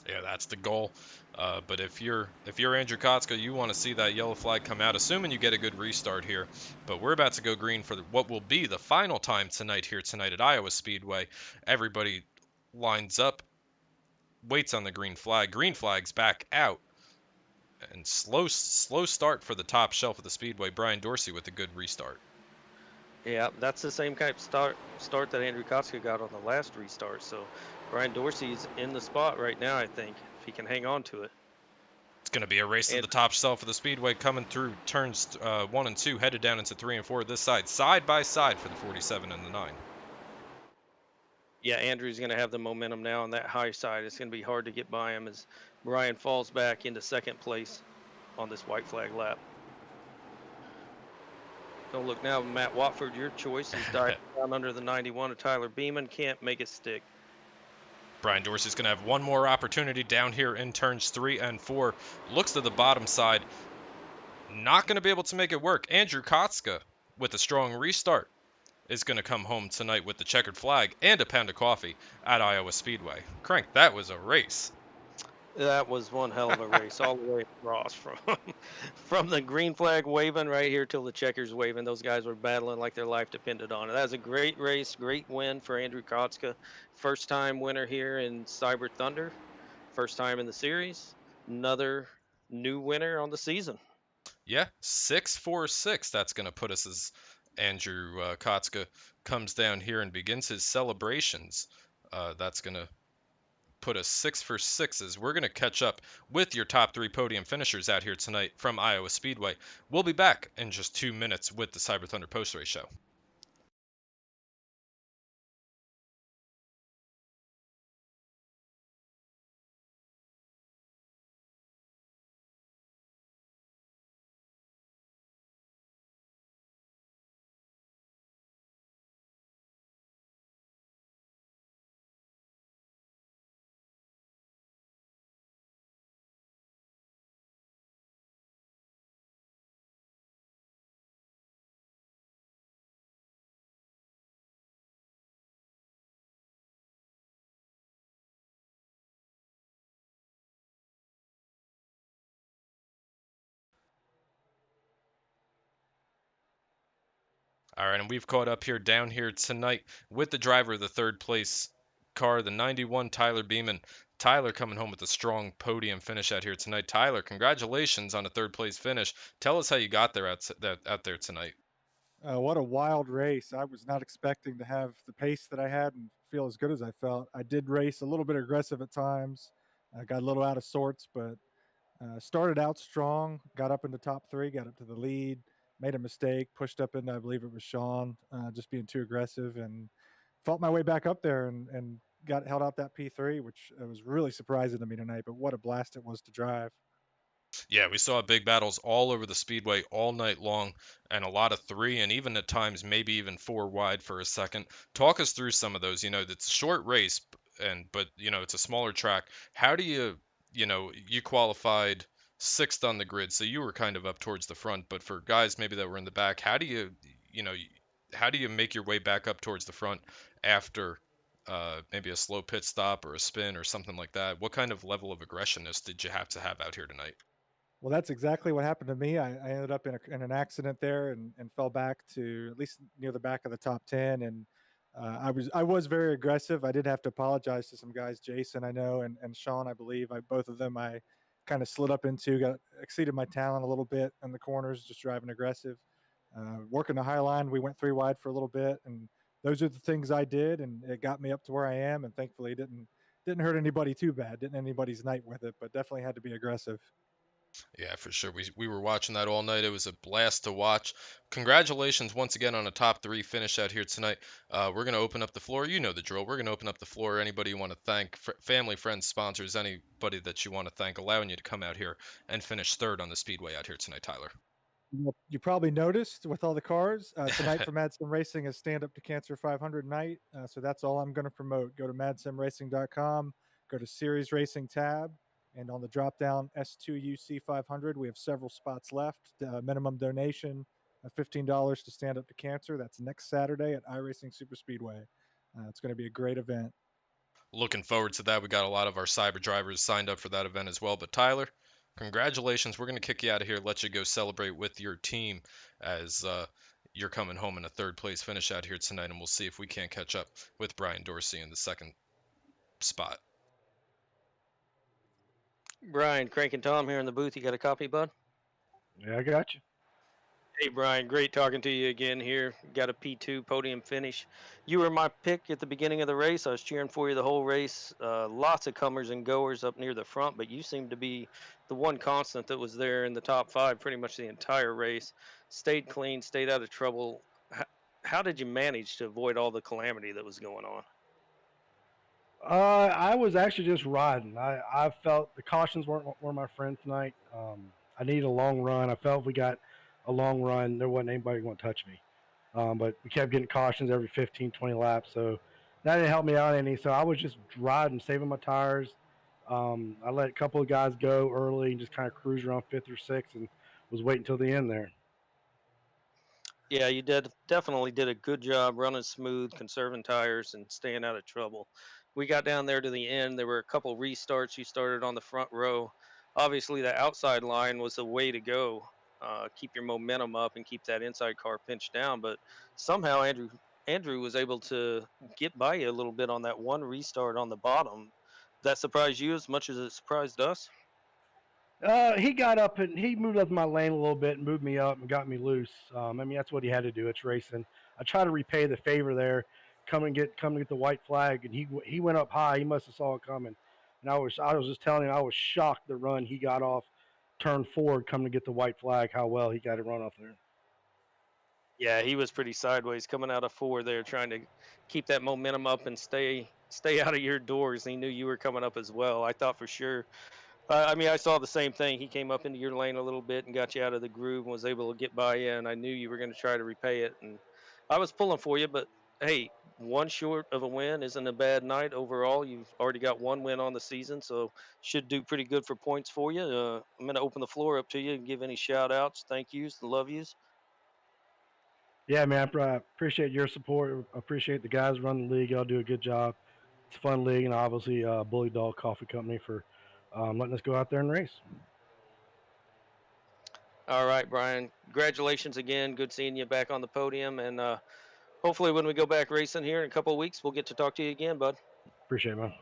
Yeah, that's the goal. But if you're Andrew Kotska, you want to see that yellow flag come out, assuming you get a good restart here. But we're about to go green for what will be the final time tonight at Iowa Speedway. Everybody lines up, waits on the green flag. Green flag's back out. And slow start for the top shelf of the Speedway. Brian Dorsey with a good restart.
Yeah, that's the same kind of start that Andrew Kotska got on the last restart. So Brian Dorsey's in the spot right now, I think, if he can hang on to it.
It's going to be a race to the top shelf of the Speedway, coming through turns 1 and 2, headed down into 3 and 4 this side by side for the 47 and the 9.
Yeah, Andrew's going to have the momentum now on that high side. It's going to be hard to get by him as Brian falls back into 2nd place on this white flag lap. Don't look now, Matt Watford, your choice is diving down under the 91 of Tyler Beeman. Can't make it stick.
Brian Dorsey's going to have one more opportunity down here in turns 3 and 4. Looks to the bottom side. Not going to be able to make it work. Andrew Kotska with a strong restart is going to come home tonight with the checkered flag and a pound of coffee at Iowa Speedway. Crank, that was a race.
That was one hell of a race all the way across from from the green flag waving right here till the checkers waving. Those guys were battling like their life depended on it. That was a great race, great win for Andrew Kotska. First time winner here in Cyber Thunder, first time in the series. Another new winner on the season.
Yeah, 646. That's going to put us as Andrew Kotska comes down here and begins his celebrations. That's going to put us 6 for 6 as we're going to catch up with your top three podium finishers out here tonight from Iowa Speedway. We'll be back in just 2 minutes with the Cyber Thunder Post Race Show. All right, and we've caught up here down here tonight with the driver of the third place car, the 91 Tyler Beeman. Tyler coming home with a strong podium finish out here tonight. Tyler, congratulations on a third place finish. Tell us how you got there out there tonight.
What a wild race. I was not expecting to have the pace that I had and feel as good as I felt. I did race a little bit aggressive at times. I got a little out of sorts, but started out strong, got up in the top three, got up to the lead, made a mistake, pushed up into, I believe it was Sean, just being too aggressive, and fought my way back up there and got held out that P3, which was really surprising to me tonight, but what a blast it was to drive.
Yeah, we saw big battles all over the speedway all night long, and a lot of three, and even at times maybe even four wide for a second. Talk us through some of those. It's a short race, but it's a smaller track. How do you qualified sixth on the grid, so you were kind of up towards the front. But for guys maybe that were in the back, you know, how do you make your way back up towards the front after maybe a slow pit stop or a spin or something like that? What kind of level of aggressiveness did you have to have out here tonight?
Well, that's exactly what happened to me. I ended up in an accident there and fell back to at least near the back of the top 10. And I was very aggressive. I did have to apologize to some guys, Jason, I know, and Sean, I believe. Both of them I kind of slid up into, got exceeded my talent a little bit in the corners, just driving aggressive. Working the high line, we went three wide for a little bit, and those are the things I did, and it got me up to where I am. And thankfully, didn't hurt anybody too bad. Didn't end anybody's night with it, but definitely had to be aggressive.
Yeah, for sure. We were watching that all night. It was a blast to watch. Congratulations once again on a top three finish out here tonight. We're going to open up the floor. You know the drill. We're going to open up the floor. Anybody you want to thank, family, friends, sponsors, anybody that you want to thank, allowing you to come out here and finish third on the speedway out here tonight, Tyler.
You probably noticed with all the cars tonight for Madsim Racing is Stand Up to Cancer 500 night. So that's all I'm going to promote. Go to madsimracing.com, go to Series Racing tab, and on the drop down S2UC 500, we have several spots left. Minimum donation of $15 to Stand Up to Cancer. That's next Saturday at iRacing Super Speedway. It's going to be a great event.
Looking forward to that. We got a lot of our cyber drivers signed up for that event as well. But Tyler, congratulations. We're going to kick you out of here, let you go celebrate with your team as you're coming home in a third place finish out here tonight. And we'll see if we can't catch up with Brian Dorsey in the second spot.
Brian, Crank and Tom here in the booth. You got a copy, bud?
Yeah, I got you.
Hey, Brian, great talking to you again here. Got a P2 podium finish. You were my pick at the beginning of the race. I was cheering for you the whole race. Lots of comers and goers up near the front, but you seemed to be the one constant that was there in the top five pretty much the entire race. Stayed clean, stayed out of trouble. How did you manage to avoid all the calamity that was going on?
I was actually just riding. I felt the cautions weren't my friend tonight. I needed a long run. I felt if we got a long run, there wasn't anybody going to touch me. But we kept getting cautions every 15, 20 laps. So that didn't help me out any. So I was just riding, saving my tires. I let a couple of guys go early and just kind of cruise around fifth or sixth and was waiting until the end there.
Yeah, you definitely did a good job running smooth, conserving tires, and staying out of trouble. We got down there to the end. There were a couple restarts. You started on the front row. Obviously, the outside line was the way to go. Keep your momentum up and keep that inside car pinched down. But somehow Andrew was able to get by you a little bit on that one restart on the bottom. That surprised you as much as it surprised us.
He got up and he moved up my lane a little bit and moved me up and got me loose. I mean, that's what he had to do. It's racing. I try to repay the favor there, come and get the white flag, and he went up high. He must have saw it coming, and I was just telling him I was shocked the run he got off, turn forward, come to get the white flag. How well he got it run off there.
Yeah, he was pretty sideways coming out of four there, trying to keep that momentum up and stay out of your doors. He knew you were coming up as well. I thought for sure. I mean, I saw the same thing. He came up into your lane a little bit and got you out of the groove and was able to get by you. And I knew you were going to try to repay it. And I was pulling for you, but hey, one short of a win isn't a bad night overall. You've already got one win on the season, so should do pretty good for points for you. I'm going to open the floor up to you and give any shout outs, thank yous, and love yous.
Yeah, man, I appreciate your support. I appreciate the guys running the league. Y'all do a good job. It's a fun league, and obviously Bullydog Coffee Company for letting us go out there and race.
All right, Brian. Congratulations again. Good seeing you back on the podium. And hopefully, when we go back racing here in a couple of weeks, we'll get to talk to you again, bud.
Appreciate it, man.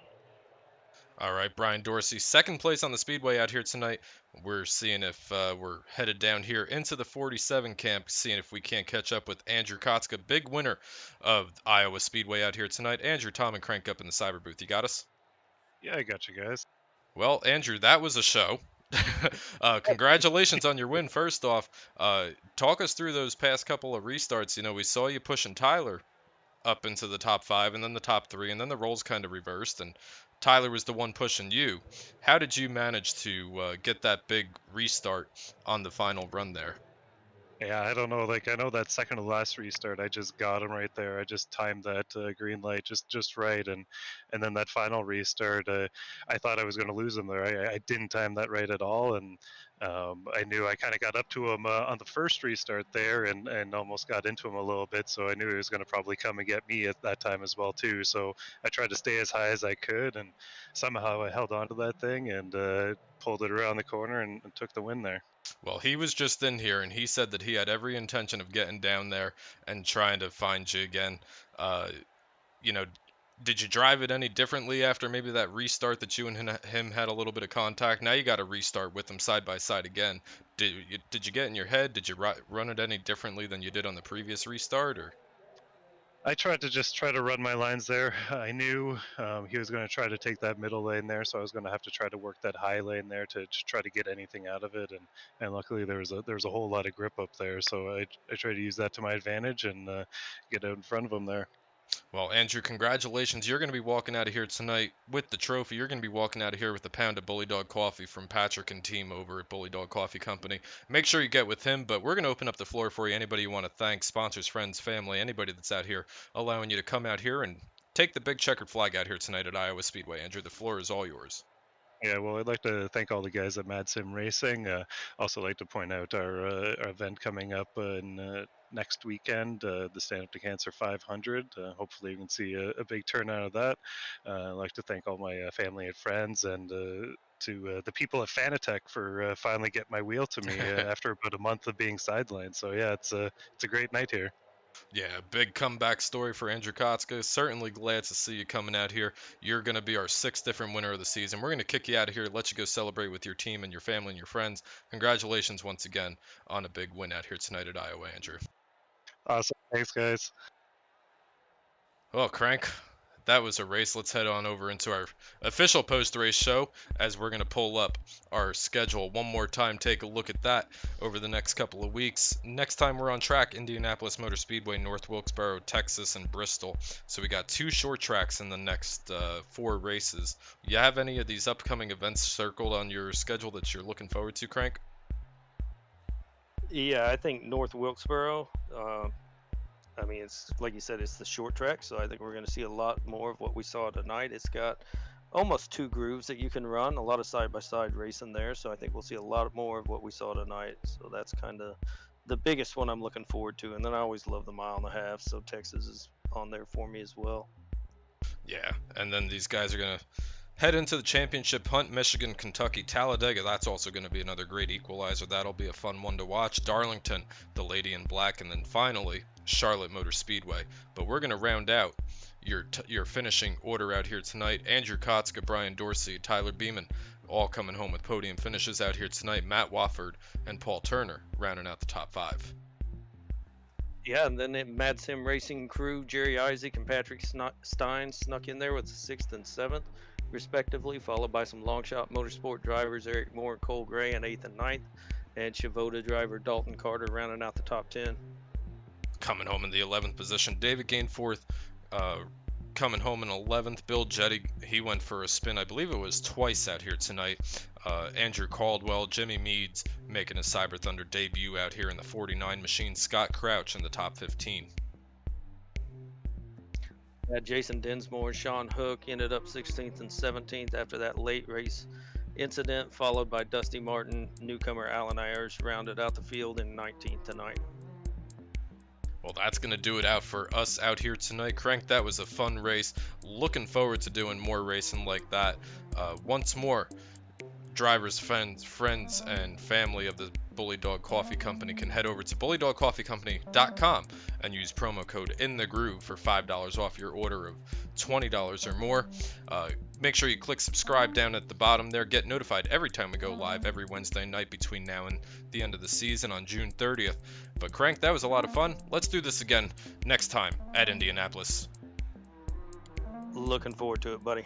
All right, Brian Dorsey, second place on the Speedway out here tonight. We're seeing if we're headed down here into the 47 camp, seeing if we can't catch up with Andrew Kotska, big winner of Iowa Speedway out here tonight. Andrew, Tom, and Crank up in the cyber booth. You got us?
Yeah, I got you guys.
Well, Andrew, that was a show. Congratulations on your win, first off. Talk us through those past couple of restarts. You know, we saw you pushing Tyler up into the top five and then the top three, and then the roles kind of reversed, and Tyler was the one pushing you. How did you manage to get that big restart on the final run there?
Yeah, I don't know. Like, I know that second to last restart, I just got him right there. I just timed that green light just right, and then that final restart, I thought I was going to lose him there. I didn't time that right at all, and I knew I kind of got up to him on the first restart there, and almost got into him a little bit. So I knew he was going to probably come and get me at that time as well too. So I tried to stay as high as I could, and somehow I held on to that thing and pulled it around the corner and took the win there.
Well, he was just in here, and he said that he had every intention of getting down there and trying to find you again. Uh, you know, did you drive it any differently after maybe that restart that you and him had a little bit of contact? Now you got to restart with them side by side again. Did you get in your head? Did you run it any differently than you did on the previous restart, or?
I tried to just try to run my lines there. I knew he was going to try to take that middle lane there, so I was going to have to try to work that high lane there to try to get anything out of it. And luckily there was a whole lot of grip up there, so I tried to use that to my advantage and get out in front of him there.
Well, Andrew, congratulations. You're going to be walking out of here tonight with the trophy. You're going to be walking out of here with a pound of Bullydog coffee from Patrick and team over at Bullydog Coffee Company. Make sure you get with him, but we're going to open up the floor for you. Anybody you want to thank, sponsors, friends, family, anybody that's out here, allowing you to come out here and take the big checkered flag out here tonight at Iowa Speedway. Andrew, the floor is all yours.
Yeah, well, I'd like to thank all the guys at Mad Sim Racing. Also like to point out our event coming up in next weekend, the Stand Up to Cancer 500. Hopefully, you can see a big turnout of that. I'd like to thank all my family and friends and to the people at Fanatec for finally getting my wheel to me after about a month of being sidelined. So yeah, it's a great night here.
Yeah, big comeback story for Andrew Kotska. Certainly glad to see you coming out here. You're going to be our sixth different winner of the season. We're going to kick you out of here, let you go celebrate with your team and your family and your friends. Congratulations once again on a big win out here tonight at Iowa, Andrew.
Awesome, thanks guys.
Well, Crank, that was a race. Let's head on over into our official post-race show as we're going to pull up our schedule one more time. Take a look at that over the next couple of weeks. Next time we're on track, Indianapolis Motor Speedway, North Wilkesboro, Texas, and Bristol. So we got 2 short tracks in the next 4 races. You have any of these upcoming events circled on your schedule that you're looking forward to, Crank?
Yeah, I think North Wilkesboro. I mean, it's like you said, it's the short track, so I think we're going to see a lot more of what we saw tonight. It's got almost 2 grooves that you can run, a lot of side-by-side racing there, so I think we'll see a lot more of what we saw tonight. So that's kind of the biggest one I'm looking forward to. And then I always love the mile and a half, so Texas is on there for me as well.
Yeah, and then these guys are going to head into the championship hunt. Michigan, Kentucky, Talladega. That's also going to be another great equalizer. That'll be a fun one to watch. Darlington, the Lady in Black, and then finally Charlotte Motor Speedway. But we're going to round out your finishing order out here tonight. Andrew Kotzka, Brian Dorsey, Tyler Beeman, all coming home with podium finishes out here tonight. Matt Wofford and Paul Turner rounding out the top 5.
Yeah, and then Mad Sim Racing crew, Jerry Isaac and Patrick Stein snuck in there with the 6th and 7th, respectively, followed by some Longshot Motorsport drivers, Eric Moore and Cole Gray, in 8th and 9th, and Chavoda driver Dalton Carter rounding out the top 10.
Coming home in the 11th position, David Gainforth coming home in 11th. Bill Jetty, he went for a spin, I believe it was twice out here tonight. Andrew Caldwell, Jimmy Meads making a Cyber Thunder debut out here in the 49 machine. Scott Crouch in the top 15.
Jason Dinsmore and Sean Hook ended up 16th and 17th after that late race incident, followed by Dusty Martin. Newcomer Alan Ayers rounded out the field in 19th tonight.
Well, that's going to do it out for us out here tonight. Crank, that was a fun race. Looking forward to doing more racing like that. Once more, drivers, friends, and family of the Bullydog Coffee Company can head over to bullydogcoffeecompany.com and use promo code INTHEGROOVE for $5 off your order of $20 or more. Make sure you click subscribe down at the bottom there. Get notified every time we go live every Wednesday night between now and the end of the season on June 30th. But Crank, that was a lot of fun. Let's do this again next time at Indianapolis.
Looking forward to it, buddy.